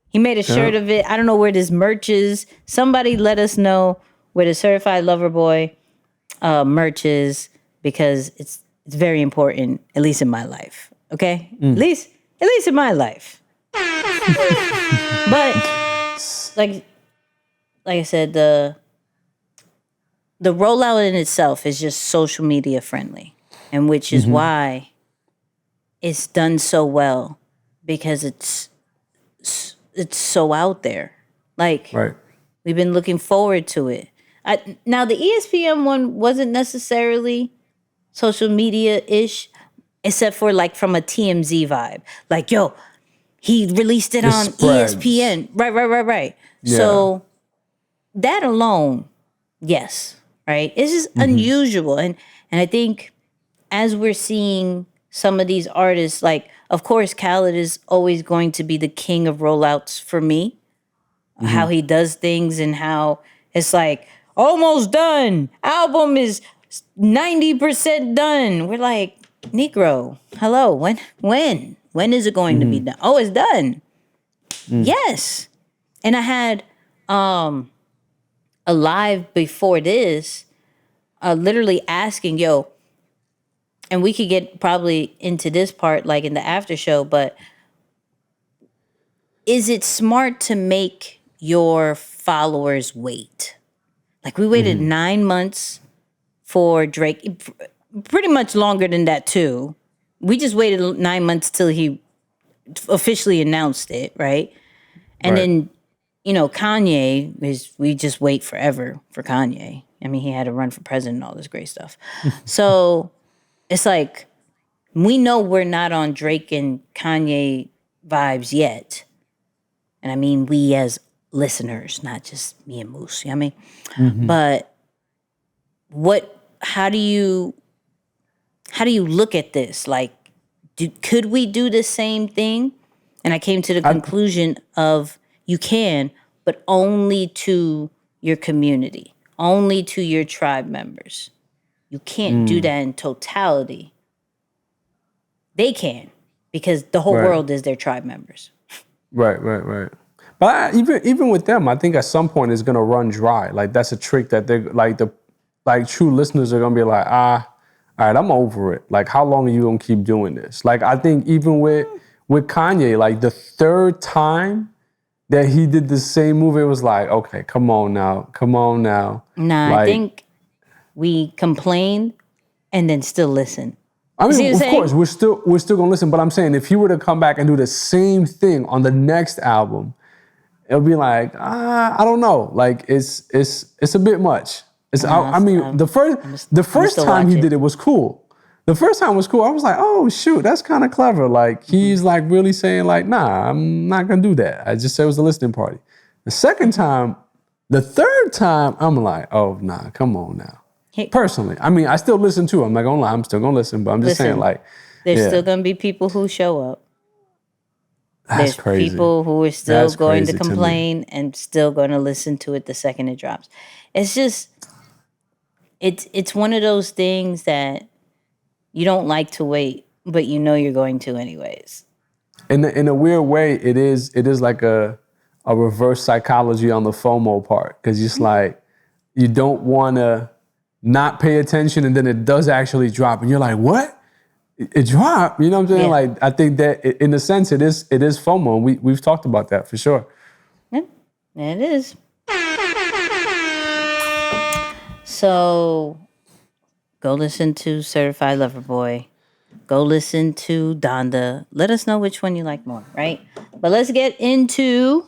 He made a shirt of it. I don't know where this merch is. Somebody let us know where the Certified Lover Boy merch is, because it's very important, at least in my life. Okay? At least in my life. But like I said, the rollout in itself is just social media friendly, and which is why it's done so well, because it's so out there. Like, we've been looking forward to it. Now, the ESPN one wasn't necessarily social media-ish, except for like from a TMZ vibe. Like, yo, he released it on ESPN. Right. Yeah. So that alone, yes, right? It's just unusual. And I think as we're seeing some of these artists, like, of course, Khaled is always going to be the king of rollouts for me. How he does things and how it's like, almost done. Album is 90% done. We're like, Negro, hello, when is it going to be done? Oh, it's done. Yes. And I had a live before this, literally asking, yo, and we could get probably into this part like in the after show, but is it smart to make your followers wait? Like, we waited 9 months for Drake, pretty much longer than that too. We just waited 9 months till he officially announced it, right? And then, Kanye, we just wait forever for Kanye. I mean, he had to run for president and all this great stuff. So it's like, we know we're not on Drake and Kanye vibes yet. And I mean, we as listeners, not just me and Moose, you know what I mean? But how do you look at this? Like, could we do the same thing? And I came to the conclusion of you can, but only to your community, only to your tribe members. You can't do that in totality. They can, because the whole world is their tribe members. Right. But even with them, I think at some point it's gonna run dry. Like, that's a trick that they're like true listeners are gonna be like, all right, I'm over it. Like, how long are you gonna keep doing this? Like, I think even with Kanye, like the third time that he did the same move, it was like, okay, come on now. Nah, like, I think we complained and then still listen. I mean, of course, we're still gonna listen. But I'm saying, if he were to come back and do the same thing on the next album, it'll be like, I don't know. Like, it's a bit much. The first time he did it was cool. The first time was cool. I was like, oh shoot, that's kind of clever. Like, he's like really saying like, nah, I'm not gonna do that. I just said it was a listening party. The third time, I'm like, oh nah, come on now. Personally, I mean, I still listen to him. I'm not gonna lie, I'm still gonna listen, but I'm just saying, like, there's still gonna be people who show up. There's crazy. People who are still going to complain and still going to listen to it the second it drops. It's just, it's one of those things that you don't like to wait, but you know you're going to anyways. In a weird way, it is like a reverse psychology on the FOMO part, because it's like, you don't want to not pay attention, and then it does actually drop, and you're like, what? It dropped? You know what I'm saying? Yeah. Like, I think that in a sense it is FOMO. We've talked about that for sure. Yeah, it is. So go listen to Certified Lover Boy. Go listen to Donda. Let us know which one you like more, right? But let's get into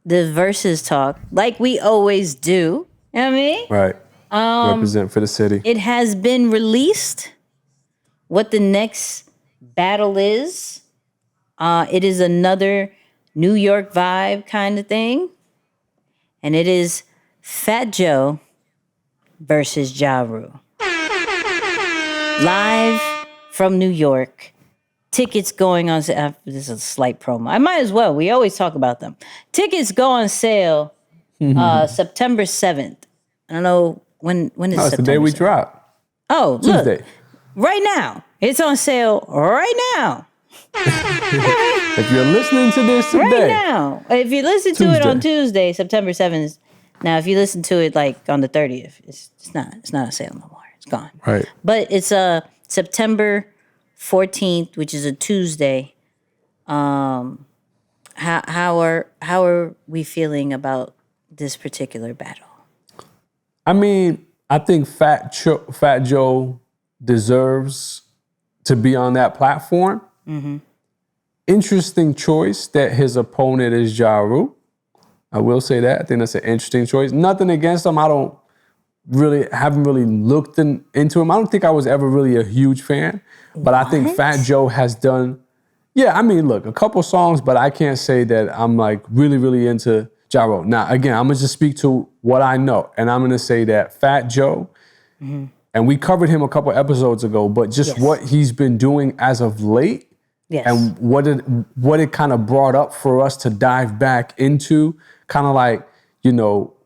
the Verzuz talk like we always do. You know what I mean? Right. Represent for the city. It has been released what the next battle is. It is another New York vibe kind of thing. And it is Fat Joe versus Ja Rule. Live from New York. Tickets going on sale. This is a slight promo. I might as well. We always talk about them. Tickets go on sale September 7th. I don't know when is September it's the day we 7th? drop. Oh, Tuesday. Look. right now. It's on sale right now. If you're listening to this today, Right now. If you listen to it on Tuesday, September 7th. Now, if you listen to it like on the 30th, it's not a sale no more. It's gone. Right. But it's September 14th, which is a Tuesday. How are we feeling about this particular battle? I mean, I think Fat Joe deserves to be on that platform. Mm-hmm. Interesting choice that his opponent is Ja Rule. I will say that. I think that's an interesting choice. Nothing against him. I haven't really looked into him. I don't think I was ever really a huge fan. But I think Fat Joe has done, I mean, look, a couple songs, but I can't say that I'm like really, really into Ja Rule. Now, again, I'm going to just speak to what I know. And I'm going to say that Fat Joe, and we covered him a couple episodes ago, but just what he's been doing as of late, and what it kind of brought up for us to dive back into, kind of like,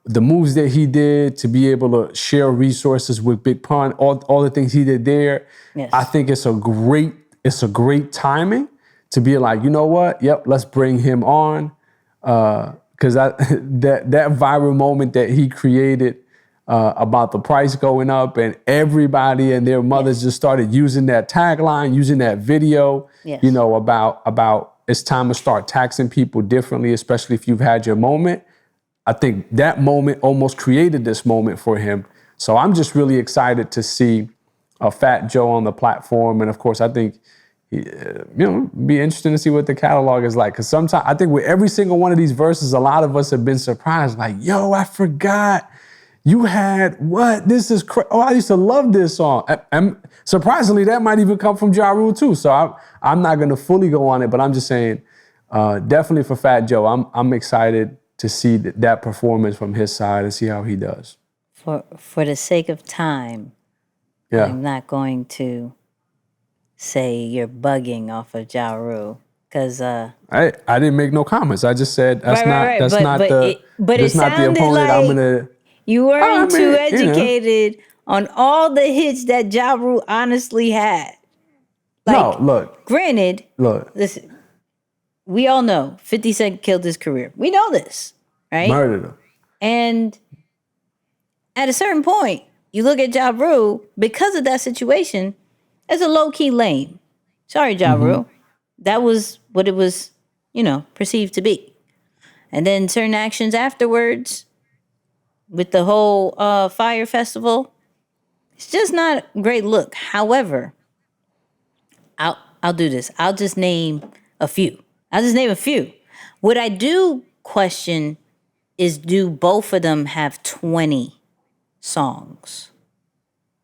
the moves that he did to be able to share resources with Big Pun, all the things he did there. Yes. I think it's a great timing to be like, you know what? Yep, let's bring him on. Because that viral moment that he created about the price going up, and everybody and their mothers just started using that tagline, using that video, about it's time to start taxing people differently, especially if you've had your moment. I think that moment almost created this moment for him. So I'm just really excited to see Fat Joe on the platform. And of course, I think, be interesting to see what the catalog is like. Because sometimes I think with every single one of these verses, a lot of us have been surprised. Like, yo, I forgot you had what? This is crazy. Oh, I used to love this song. And surprisingly, that might even come from Ja Rule too. So I'm not going to fully go on it, but I'm just saying, definitely for Fat Joe, I'm excited to see that performance from his side and see how he does. For the sake of time, I'm not going to say you're bugging off of Ja Rule, because I didn't make no comments. I just said that's but that's not the opponent like I'm gonna. You weren't too educated on all the hits that Ja Rule honestly had. Like, no, look. Granted, listen. We all know 50 Cent killed his career. We know this, right? Murdered him. And at a certain point, you look at Ja Rule, because of that situation, as a low-key lame. Sorry, Ja Rule. That was what it was, perceived to be. And then certain actions afterwards, with the whole Fire Festival, it's just not a great look. However, I'll do this. I'll just name a few. What I do question is, do both of them have 20 songs?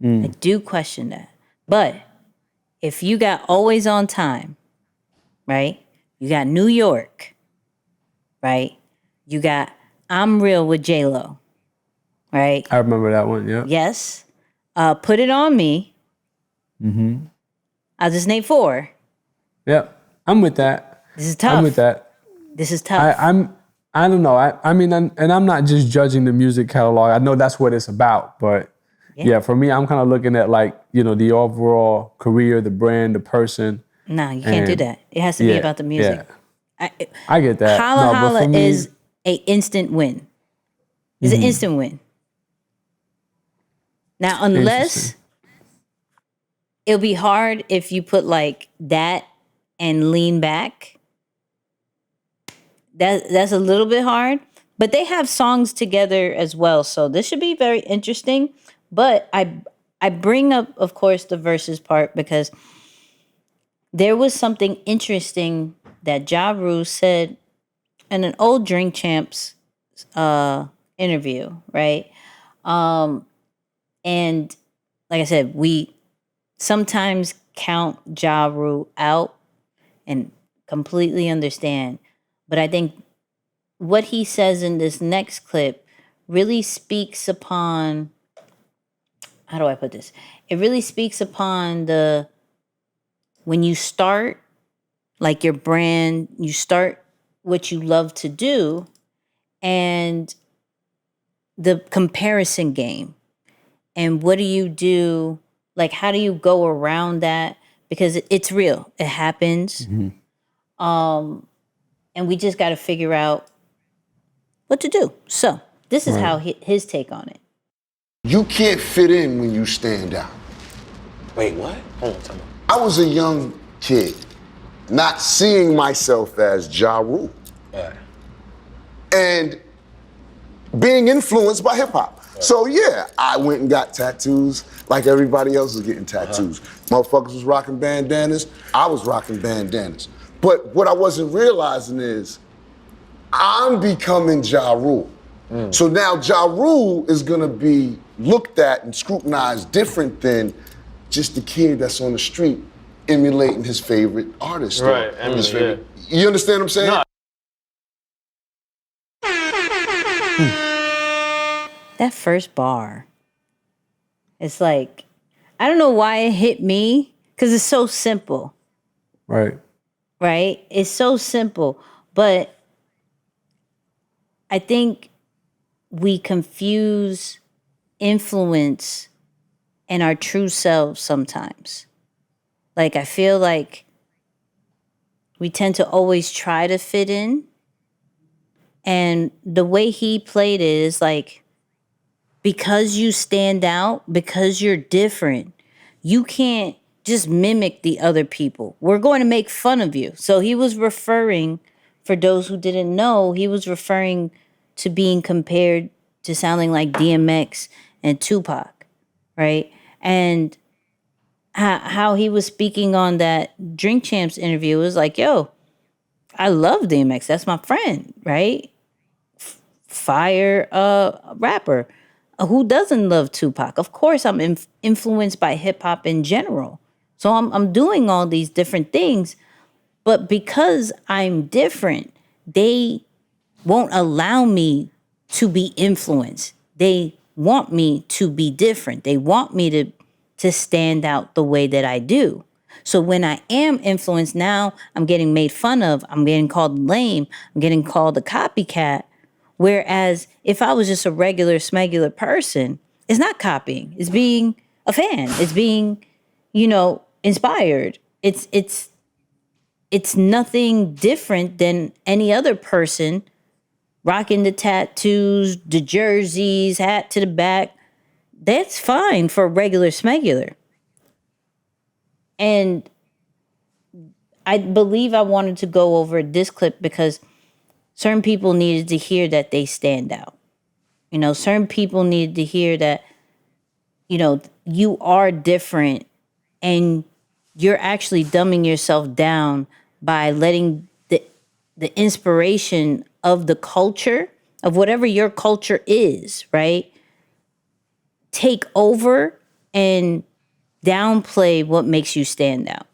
I do question that. But if you got Always on Time, right? You got New York, right? You got I'm Real with J-Lo, right? I remember that one, yeah. Yes. Put It On Me. I'll just name 4. Yep, I'm with that. This is tough. I'm with that. This is tough. I don't know. I mean, and I'm not just judging the music catalog. I know that's what it's about, but for me, I'm kind of looking at like, the overall career, the brand, the person. No, you can't do that. It has to be about the music. Yeah. I get that. Holla Holla is an instant win. It's an instant win. Now, unless it'll be hard if you put like that and Lean Back. That's a little bit hard, but they have songs together as well, so this should be very interesting. But I bring up, of course, the verses part because there was something interesting that Ja Rule said in an old Drink Champs interview, right? And like I said, we sometimes count Ja Rule out and completely understand. But I think what he says in this next clip really speaks upon, how do I put this? It really speaks upon when you start, like your brand, you start what you love to do, and the comparison game. And what do you do, Like, how do you go around that? Because it's real. It happens. And we just got to figure out what to do. So this is how his take on it. You can't fit in when you stand out. Wait, what? Hold on, tell me. I was a young kid, not seeing myself as Ja Rule. And being influenced by hip hop. So yeah, I went and got tattoos like everybody else was getting tattoos. Motherfuckers was rocking bandanas, I was rocking bandanas. But what I wasn't realizing is I'm becoming Ja Rule. So now Ja Rule is gonna be looked at and scrutinized different than just the kid that's on the street emulating his favorite artist. Right, his favorite. You understand what I'm saying? No. That first bar, it's like, I don't know why it hit me, because it's so simple. Right. Right? It's so simple. But I think we confuse influence and our true selves sometimes. Like, I feel like we tend to always try to fit in. And the way he played it is like, because you stand out, because you're different, you can't just mimic the other people. We're going to make fun of you. So he was referring, for those who didn't know, he was referring to being compared to sounding like DMX and Tupac, right? And how he was speaking on that Drink Champs interview was like, yo, I love DMX. That's my friend, right? Fire rapper. Who doesn't love Tupac? Of course, I'm influenced by hip hop in general. So I'm doing all these different things, but because I'm different, they won't allow me to be influenced. They want me to be different. They want me to stand out the way that I do. So when I am influenced now, I'm getting made fun of. I'm getting called lame. I'm getting called a copycat. Whereas if I was just a regular, smegular person, it's not copying. It's being a fan. It's being, inspired. It's nothing different than any other person rocking the tattoos, the jerseys, hat to the back. That's fine for a regular smegular. And I believe I wanted to go over this clip because certain people needed to hear that they stand out. Certain people needed to hear that, you are different and you're actually dumbing yourself down by letting the inspiration of the culture, of whatever your culture is, right, take over and downplay what makes you stand out.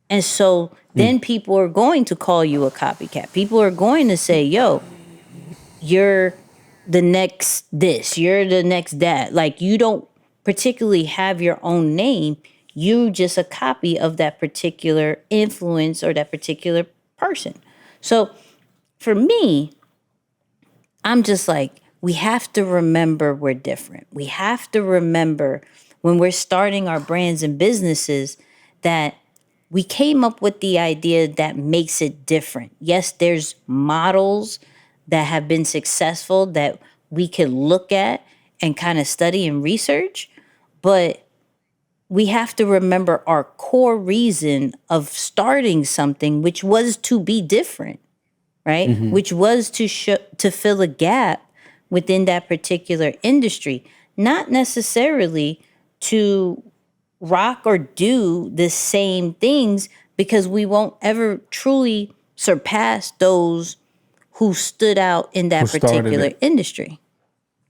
And so then people are going to call you a copycat. People are going to say, yo, you're the next this, you're the next that. Like, you don't particularly have your own name. You just a copy of that particular influence or that particular person. So for me, I'm just like, we have to remember we're different. We have to remember when we're starting our brands and businesses that we came up with the idea that makes it different. Yes, there's models that have been successful that we can look at and kind of study and research, but we have to remember our core reason of starting something, which was to be different, right? Mm-hmm. Which was to fill a gap within that particular industry, not necessarily to rock or do the same things, because we won't ever truly surpass those who stood out in that particular industry.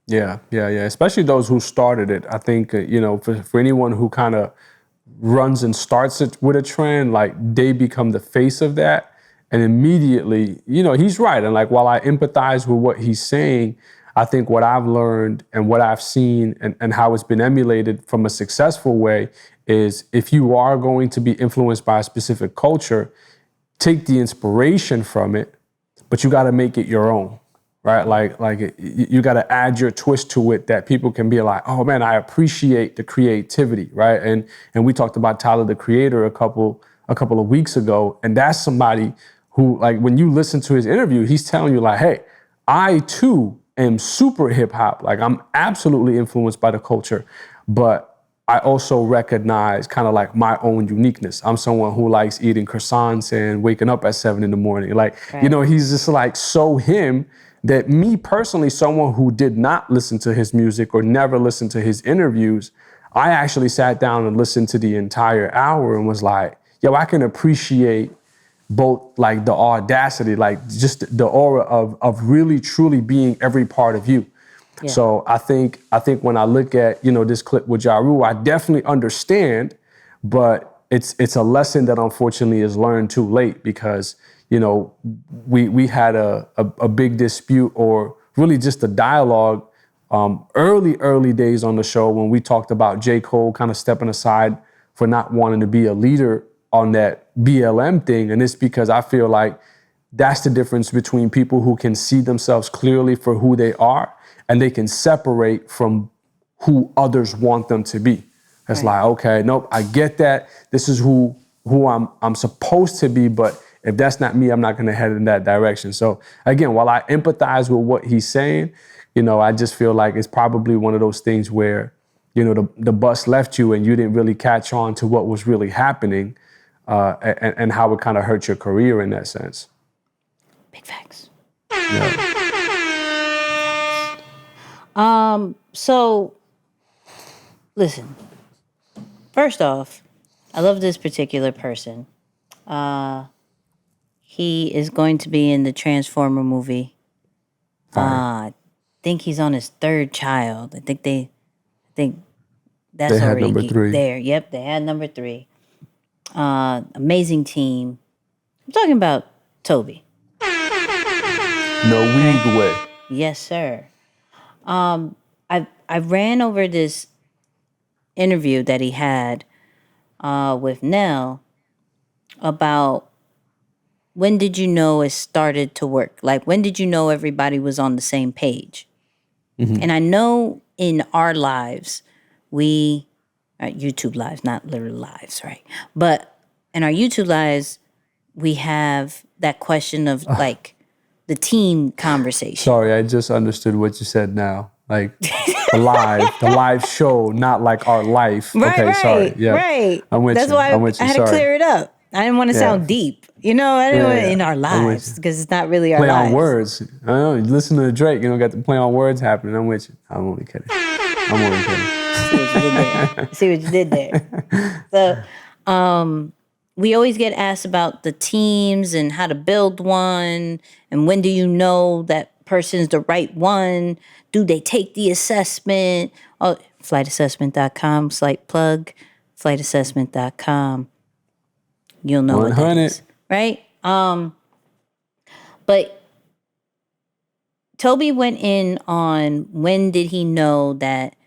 Yeah. Especially those who started it. I think, for anyone who kind of runs and starts it with a trend, like, they become the face of that. And immediately, he's right. And like, while I empathize with what he's saying, I think what I've learned and what I've seen and how it's been emulated from a successful way is, if you are going to be influenced by a specific culture, take the inspiration from it, but you got to make it your own. right? Like you got to add your twist to it that people can be like, oh man, I appreciate the creativity, right? And we talked about Tyler, the Creator, a couple of weeks ago, and that's somebody who, like, when you listen to his interview, he's telling you like, hey, I too am super hip hop. Like, I'm absolutely influenced by the culture, but I also recognize kind of like my own uniqueness. I'm someone who likes eating croissants and waking up at 7 a.m. Like, right. You know, he's just like so him that me personally, someone who did not listen to his music or never listened to his interviews, I actually sat down and listened to the entire hour and was like, yo, I can appreciate both like the audacity, like just the aura of really truly being every part of you. Yeah. So I think when I look at, you know, this clip with Ja Rule, I definitely understand, but it's a lesson that unfortunately is learned too late because, you know, we had a big dispute or really just a dialogue early days on the show when we talked about J. Cole kind of stepping aside for not wanting to be a leader on that BLM thing. And it's because I feel like that's the difference between people who can see themselves clearly for who they are and they can separate from who others want them to be. It's right. Like, okay, nope, I get that. This is who I'm supposed to be, but if that's not me, I'm not gonna head in that direction. So again, while I empathize with what he's saying, you know, I just feel like it's probably one of those things where, you know, the bus left you and you didn't really catch on to what was really happening and how it kind of hurt your career in that sense. Big facts. Yeah. So, listen, first off, I love this particular person. He is going to be in the Transformer movie. I think he's on his third child. I think that's they already had number 3. There. Yep, they had number 3. Amazing team. I'm talking about Tobe. Nwigwe. Yes, sir. I ran over this interview that he had with Nell about when did you know it started to work? Like, when did you know everybody was on the same page? Mm-hmm. And I know in our lives, YouTube lives, not literal lives, right? But in our YouTube lives, we have that question of like the team conversation. Sorry, I just understood what you said now. Like the live show, not like our life. Right, okay, sorry. Yeah. Right. I'm with That's you. why I'm with you. I had Sorry. to clear it up. I didn't want to sound deep. You know, I didn't want in our lives because it's not really our lives. Play on words. I know. You listen to Drake, you don't got the play on words happening. I'm with you. I'm only kidding. See what you did there. So, we always get asked about the teams and how to build one and when do you know that person's the right one? Do they take the assessment? Oh, flightassessment.com, slight plug, flightassessment.com. You'll know 100. What that is, right? But Tobe went in on when did he know that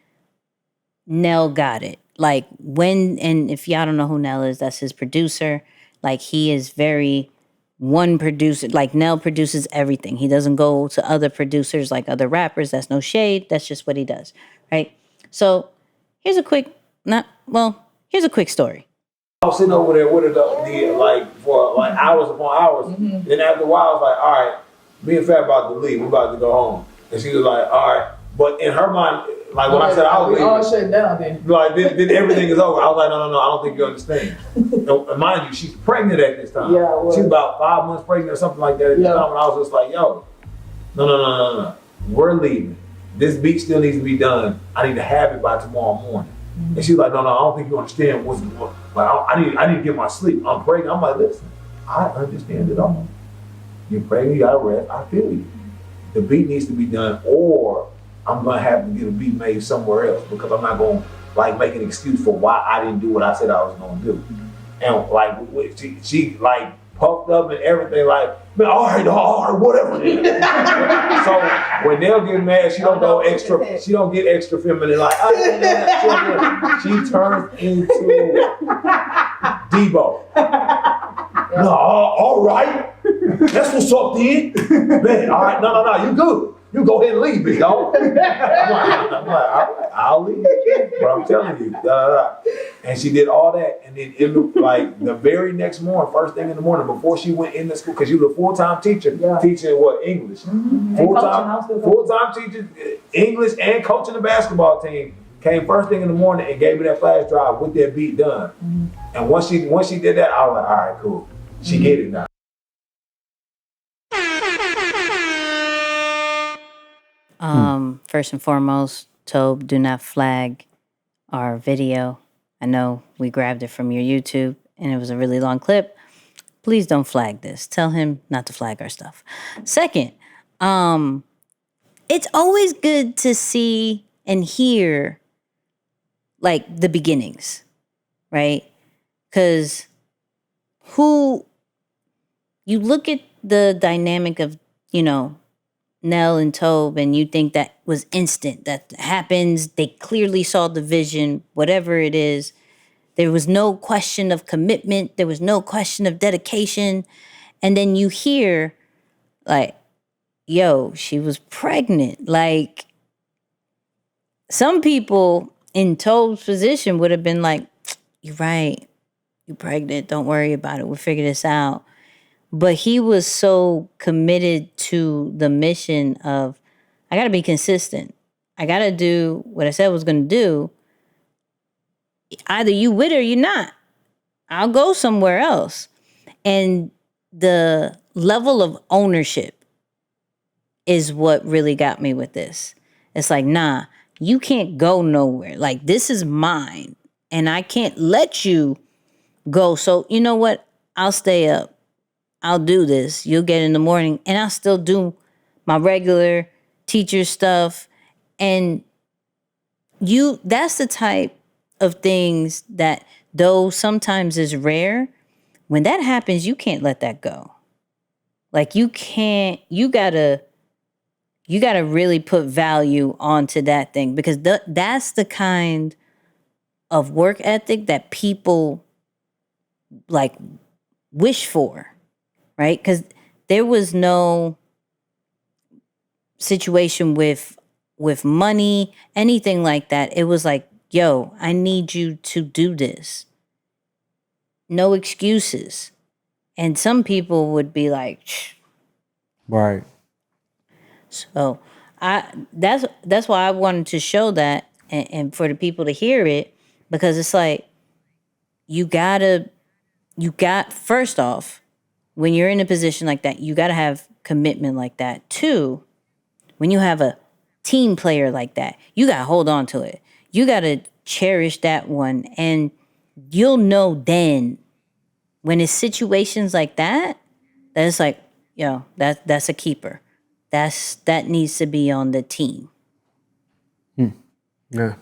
Nell got it? Like when, and if y'all don't know who Nell is, that's his producer. Like he is very one producer. Like Nell produces everything. He doesn't go to other producers like other rappers. That's no shade. That's just what he does, right? So here's a quick story. I was sitting over there with her like for like hours upon hours. Mm-hmm. Then after a while, I was like, all right, me and Fat about to leave. We about to go home. And she was like, all right. But in her mind, like when I said I was leaving, all shut down then. Like then everything is over. I was like, no, I don't think you understand. And mind you, she's pregnant at this time. Yeah, well, she's about 5 months pregnant or something like that at this time. And I was just like, yo, no. We're leaving. This beat still needs to be done. I need to have it by tomorrow morning. Mm-hmm. And she's like, no, I don't think you understand what's going on. Like, I need to get my sleep. I'm pregnant. I'm like, listen, I understand it all. You're pregnant, you gotta rest. I feel you. The beat needs to be done, or I'm gonna have to get a beat made somewhere else because I'm not gonna like make an excuse for why I didn't do what I said I was gonna do. And like she like puffed up and everything, like, man, all right, whatever. So when Nell get mad, she don't go extra. She don't get extra feminine. Like, she turns into Debo. No, all right. That's what's up, then. Man, all right, no, you good. You go ahead and leave, big dog. I'm like, all right, I'll leave. But I'm telling you, and she did all that, and then it looked like the very next morning, first thing in the morning, before she went into school, because she was a full-time teacher, teaching what, English. Mm-hmm. Full-time teacher, English, and coaching the basketball team. Came first thing in the morning and gave me that flash drive with that beat done. Mm-hmm. And once she did that, I was like, all right, cool. She get it now. First and foremost, Tobe, do not flag our video. I know we grabbed it from your YouTube and it was a really long clip. Please don't flag this. Tell him not to flag our stuff. Second, it's always good to see and hear like the beginnings, right? Because you look at the dynamic of, Nell and Tobe, and you think that was instant. That happens. They clearly saw the vision, whatever it is. There was no question of commitment. There was no question of dedication. And then you hear, like, yo, she was pregnant. Like, some people in Tobe's position would have been like, you're right. You're pregnant. Don't worry about it. We'll figure this out. But he was so committed to the mission of, I got to be consistent. I got to do what I said I was going to do. Either you with it or you're not. I'll go somewhere else. And the level of ownership is what really got me with this. It's like, nah, you can't go nowhere. Like, this is mine. And I can't let you go. So, you know what? I'll stay up. I'll do this. You'll get in the morning and I'll still do my regular teacher stuff. And that's the type of things that, though sometimes is rare, when that happens, you can't let that go. Like, you gotta really put value onto that thing, because that's the kind of work ethic that people like wish for. Right? Because there was no situation with money, anything like that. It was like, yo, I need you to do this. No excuses. And some people would be like, shh. Right. So that's why I wanted to show that and for the people to hear it, because it's like, first off, when you're in a position like that, you got to have commitment like that. Two, when you have a team player like that, you got to hold on to it. You got to cherish that one. And you'll know then when it's situations like that, that it's like, yo, that's a keeper. That needs to be on the team. Yeah.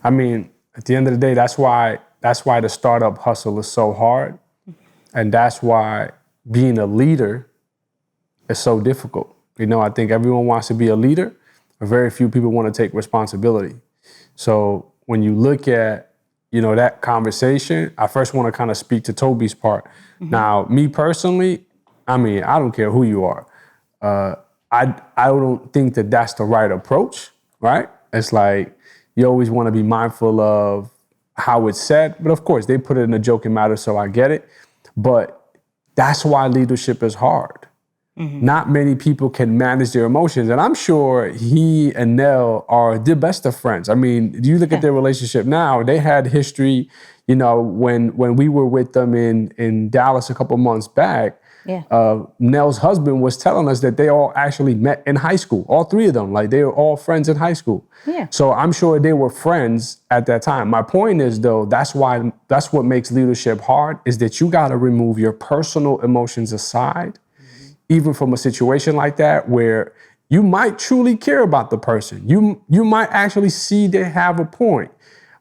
I mean, at the end of the day, that's why the startup hustle is so hard. And that's why being a leader is so difficult. I think everyone wants to be a leader, but very few people want to take responsibility. So when you look at, that conversation, I first want to kind of speak to Tobe's part. Mm-hmm. Now, me personally, I mean, I don't care who you are. I don't think that that's the right approach, right? It's like, you always want to be mindful of how it's said. But of course, they put it in a joking matter, so I get it. But that's why leadership is hard. Mm-hmm. Not many people can manage their emotions. And I'm sure he and Nell are the best of friends. I mean, you look at their relationship now, they had history, when we were with them in Dallas a couple months back. Yeah. Nell's husband was telling us that they all actually met in high school, all three of them. Like, they were all friends in high school. Yeah. So I'm sure they were friends at that time. My point is, though, that's what makes leadership hard, is that you got to remove your personal emotions aside, even from a situation like that where you might truly care about the person. You might actually see they have a point,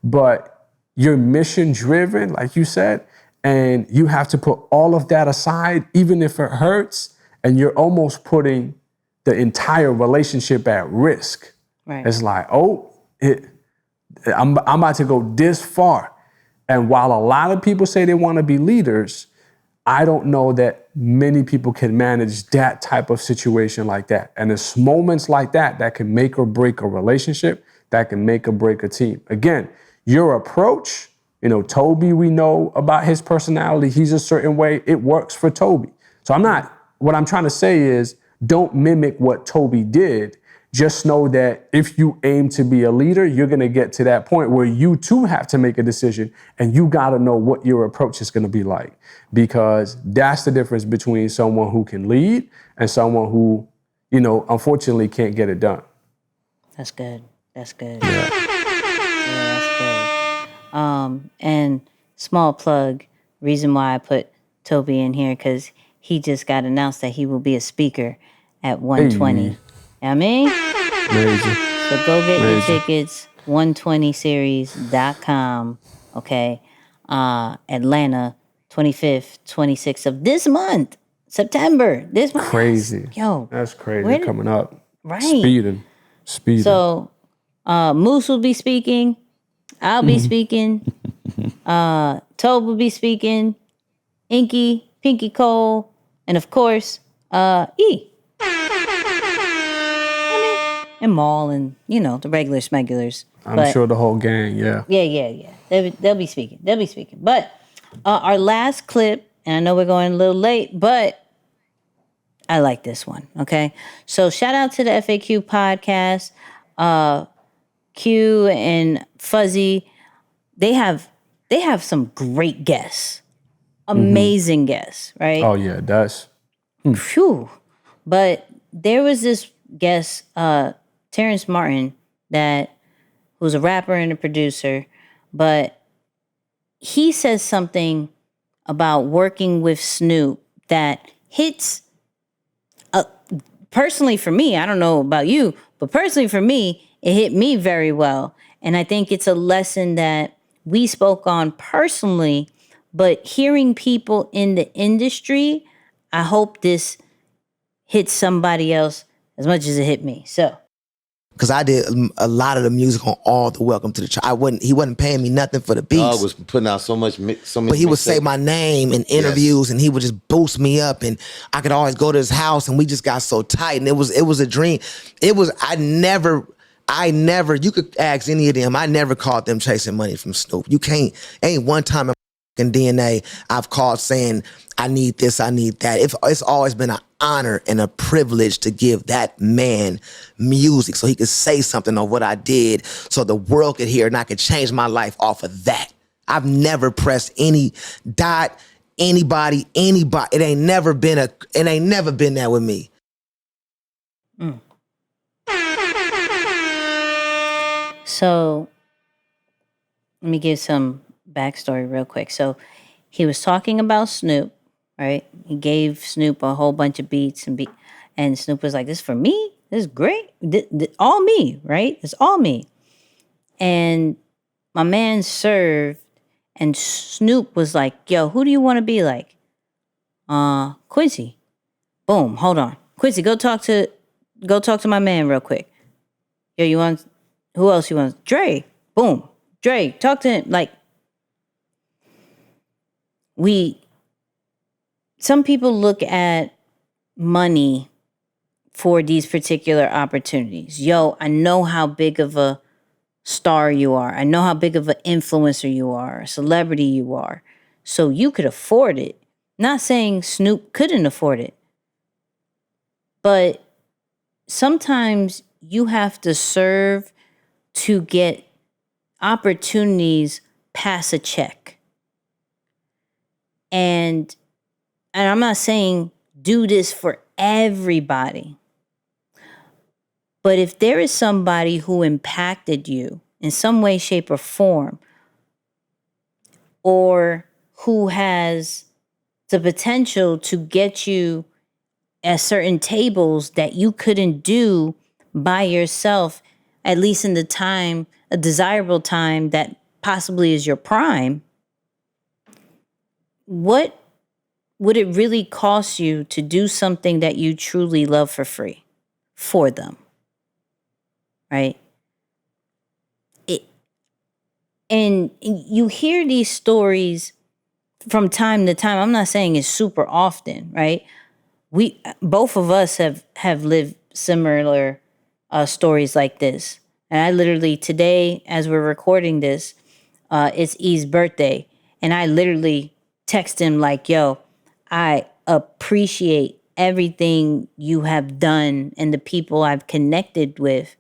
but you're mission driven, like you said, and you have to put all of that aside, even if it hurts, and you're almost putting the entire relationship at risk. Right. It's like, I'm about to go this far. And while a lot of people say they want to be leaders, I don't know that many people can manage that type of situation like that. And it's moments like that that can make or break a relationship, that can make or break a team. Again, your approach, Tobe, we know about his personality. He's a certain way. It works for Tobe. So what I'm trying to say is don't mimic what Tobe did. Just know that if you aim to be a leader, you're going to get to that point where you too have to make a decision, and you got to know what your approach is going to be like, because that's the difference between someone who can lead and someone who, unfortunately can't get it done. That's good. That's good. Yeah. Yeah, that's good. And small plug, reason why I put Tobe in here, because he just got announced that he will be a speaker at 120. Hey. I mean, Amazing. so go get your Amazing. tickets, 120series.com, okay? Atlanta, 25th, 26th of this month, September, this month. Crazy. Yo. That's crazy coming up. Right. Speeding. So, Moose will be speaking. I'll be speaking. Tobe will be speaking. Inky, Pinky Cole, and of course, E. And Maul and, the regular smegulars. I'm sure the whole gang, yeah. Yeah. They'll be speaking. But our last clip, and I know we're going a little late, but I like this one, okay? So shout out to the FAQ podcast. Q and Fuzzy, they have some great guests. Amazing guests, right? Oh, yeah, that's... Phew. But there was this guest, Terrence Martin, who's a rapper and a producer, but he says something about working with Snoop that hits, personally for me, I don't know about you, but personally for me, it hit me very well. And I think it's a lesson that we spoke on personally, but hearing people in the industry, I hope this hits somebody else as much as it hit me. So, because I did a lot of the music on all the Welcome to the Church. He wasn't paying me nothing for the beats. Dog was putting out so many. But he would say my name in interviews, and he would just boost me up, and I could always go to his house, and we just got so tight, and it was a dream. I never. You could ask any of them. I never called them chasing money from Snoop. You can't. Ain't one time in DNA I've called saying I need this, I need that. It's always been an honor and a privilege to give that man music so he could say something on what I did so the world could hear and I could change my life off of that. I've never pressed anybody. It ain't never been that with me. So let me give some backstory real quick. So he was talking about Snoop, right? He gave Snoop a whole bunch of beats and Snoop was like, "This is for me? This is great. All me, right? It's all me." And my man served, and Snoop was like, "Yo, who do you want to be like?" Quincy. Boom, hold on. Quincy, go talk to my man real quick. Yo, who else you want? Dre. Boom. Dre, talk to him. Like, some people look at money for these particular opportunities. Yo, I know how big of a star you are. I know how big of an influencer you are, a celebrity you are. So you could afford it. Not saying Snoop couldn't afford it. But sometimes you have to serve to get opportunities past a check. And I'm not saying do this for everybody. But if there is somebody who impacted you in some way, shape, or form, or who has the potential to get you at certain tables that you couldn't do by yourself, at least in the time, a desirable time that possibly is your prime, what would it really cost you to do something that you truly love for free for them? Right? And you hear these stories from time to time, I'm not saying it's super often, right? Both of us have lived similar stories like this. And I literally today, as we're recording this, it's E's birthday, and I literally text him like, "Yo, I appreciate everything you have done and the people I've connected with.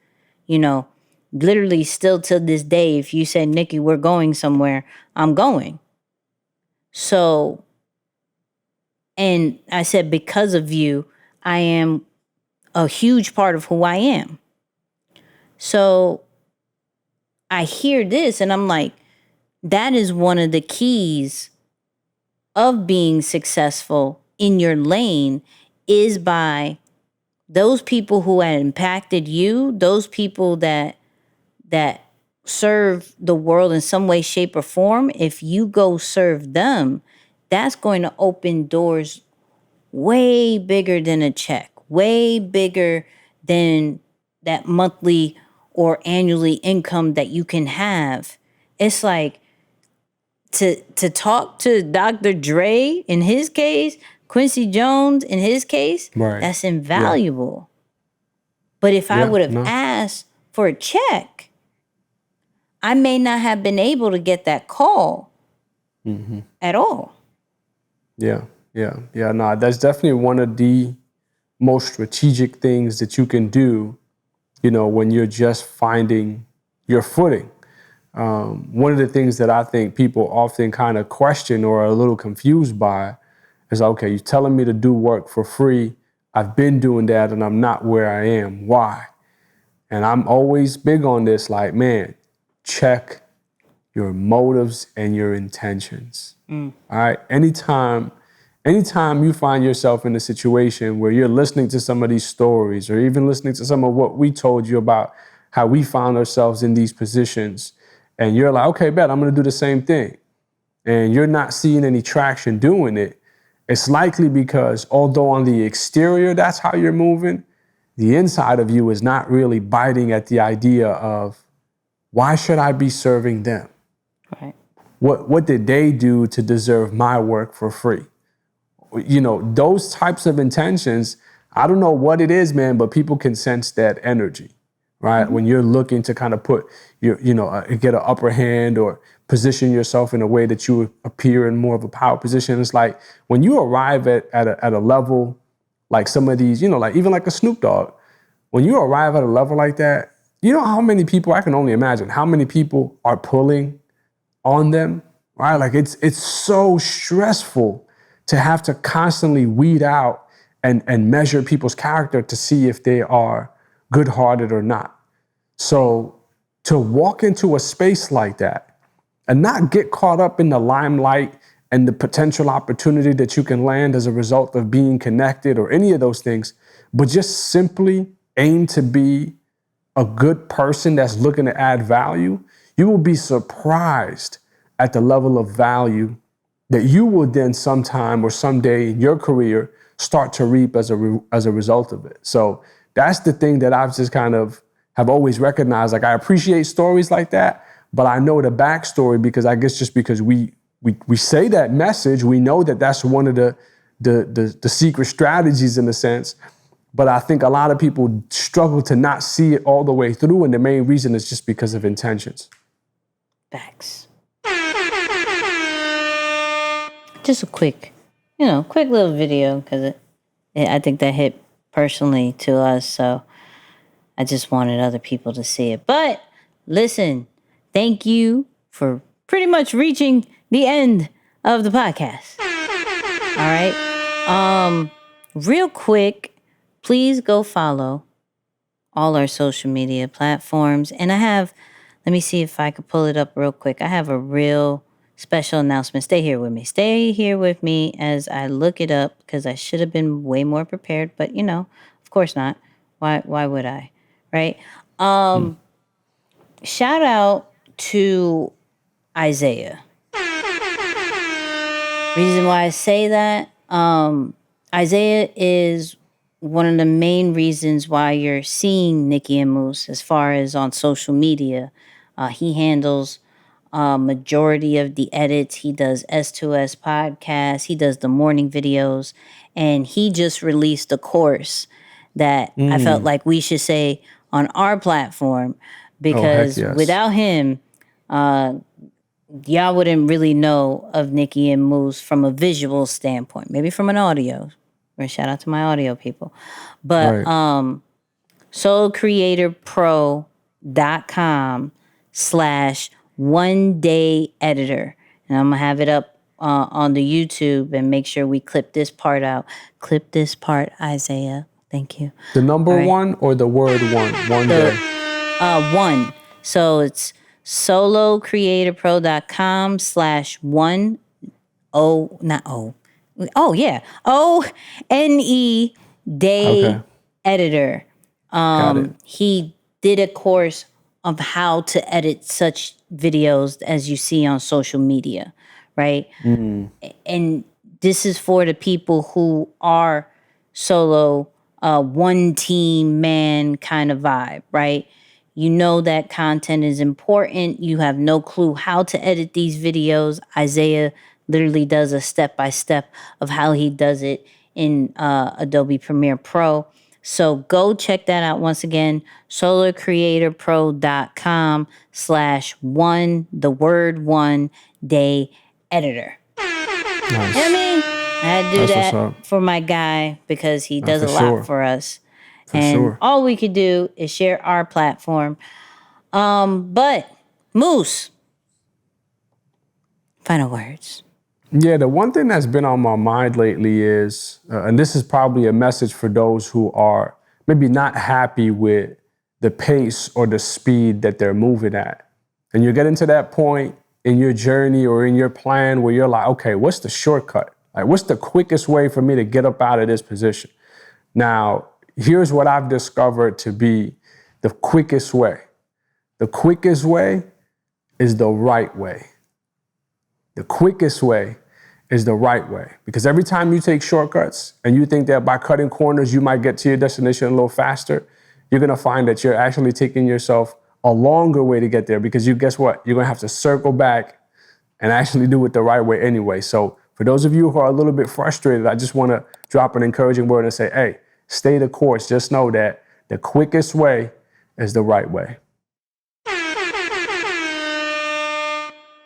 You know, literally still to this day, if you said, Nikki, we're going somewhere, I'm going." So, and I said, because of you, I am a huge part of who I am. So I hear this and I'm like, that is one of the keys of being successful in your lane, is by those people who had impacted you, those people that serve the world in some way, shape, or form. If you go serve them, that's going to open doors way bigger than a check, way bigger than that monthly or annually income that you can have. It's like to talk to Dr. Dre in his case, Quincy Jones in his case, Right. that's invaluable. But if I would have asked for a check, I may not have been able to get that call at all. Yeah. No, that's definitely one of the most strategic things that you can do, you know, when you're just finding your footing. One of the things that I think people often kind of question or are a little confused by is, okay, you're telling me to do work for free. I've been doing that and I'm not where I am. Why? And I'm always big on this, like, man, check your motives and your intentions. All right. Anytime you find yourself in a situation where you're listening to some of these stories or even listening to some of what we told you about how we found ourselves in these positions, and you're like, okay, bet I'm going to do the same thing, and you're not seeing any traction doing it, it's likely because although on the exterior that's how you're moving, the inside of you is not really biting at the idea of, why should I be serving them? Right. What did they do to deserve my work for free? You know, those types of intentions, I don't know what it is, man, but people can sense that energy, right? When you're looking to kind of put your, get an upper hand or position yourself in a way that you appear in more of a power position. It's like when you arrive at a level like some of these, like even like a Snoop Dogg, when you arrive at a level like that, you know how many people, I can only imagine how many people are pulling on them, right? Like it's so stressful to have to constantly weed out and measure people's character to see if they are good-hearted or not. So to walk into a space like that and not get caught up in the limelight and the potential opportunity that you can land as a result of being connected or any of those things, but just simply aim to be a good person that's looking to add value, you will be surprised at the level of value that you will then sometime or someday in your career start to reap as a result of it. So that's the thing that I've just kind of have always recognized. Like, I appreciate stories like that, but I know the backstory because I guess just because we say that message, we know that that's one of the secret strategies in a sense. But I think a lot of people struggle to not see it all the way through, and the main reason is just because of intentions. Facts. Just a quick little video, because I think that hit personally to us. So I just wanted other people to see it. But listen, thank you for pretty much reaching the end of the podcast. All right. Real quick, please go follow all our social media platforms. And let me see if I could pull it up real quick. I have a real special announcement. Stay here with me. Stay here with me as I look it up, because I should have been way more prepared, but of course not. Why would I? Right? Shout out to Isaiah. Reason why I say that, Isaiah is one of the main reasons why you're seeing Nicky and Moose as far as on social media. He handles majority of the edits. He does S2S podcasts. He does the morning videos. And he just released a course that I felt like we should say on our platform, because yes. without him, y'all wouldn't really know of Nicky and Moose from a visual standpoint, maybe from an audio. Or shout out to my audio people. But Right. solocreatorpro.com/one-day-editor. And I'm going to have it up on the YouTube, and make sure we clip this part out. Clip this part, Isaiah. Thank you. The number All right. one or the word one? One day. One. So it's solocreatorpro.com/one. Oh, not O. Oh, yeah. ONE day Okay. editor. Got it. He did a course of how to edit such videos as you see on social media, right? And this is for the people who are solo, one team man kind of vibe, right? You know that content is important. You have no clue how to edit these videos. Isaiah literally does a step-by-step of how he does it in Adobe Premiere Pro. So go check that out once again, solocreatorpro.com/one, the word one, day editor. Nice. You know what I mean? I had to do That's what's that up. for my guy because he does a for lot sure. for us. For And sure. all we could do is share our platform. But Moose, final words. Yeah, the one thing that's been on my mind lately is, and this is probably a message for those who are maybe not happy with the pace or the speed that they're moving at. And you're getting to that point in your journey or in your plan where you're like, okay, what's the shortcut? Like, what's the quickest way for me to get up out of this position? Now, here's what I've discovered to be the quickest way. The quickest way is the right way. The quickest way is the right way. Because every time you take shortcuts and you think that by cutting corners, you might get to your destination a little faster, you're gonna find that you're actually taking yourself a longer way to get there, because guess what? You're gonna have to circle back and actually do it the right way anyway. So for those of you who are a little bit frustrated, I just wanna drop an encouraging word and say, hey, stay the course. Just know that the quickest way is the right way.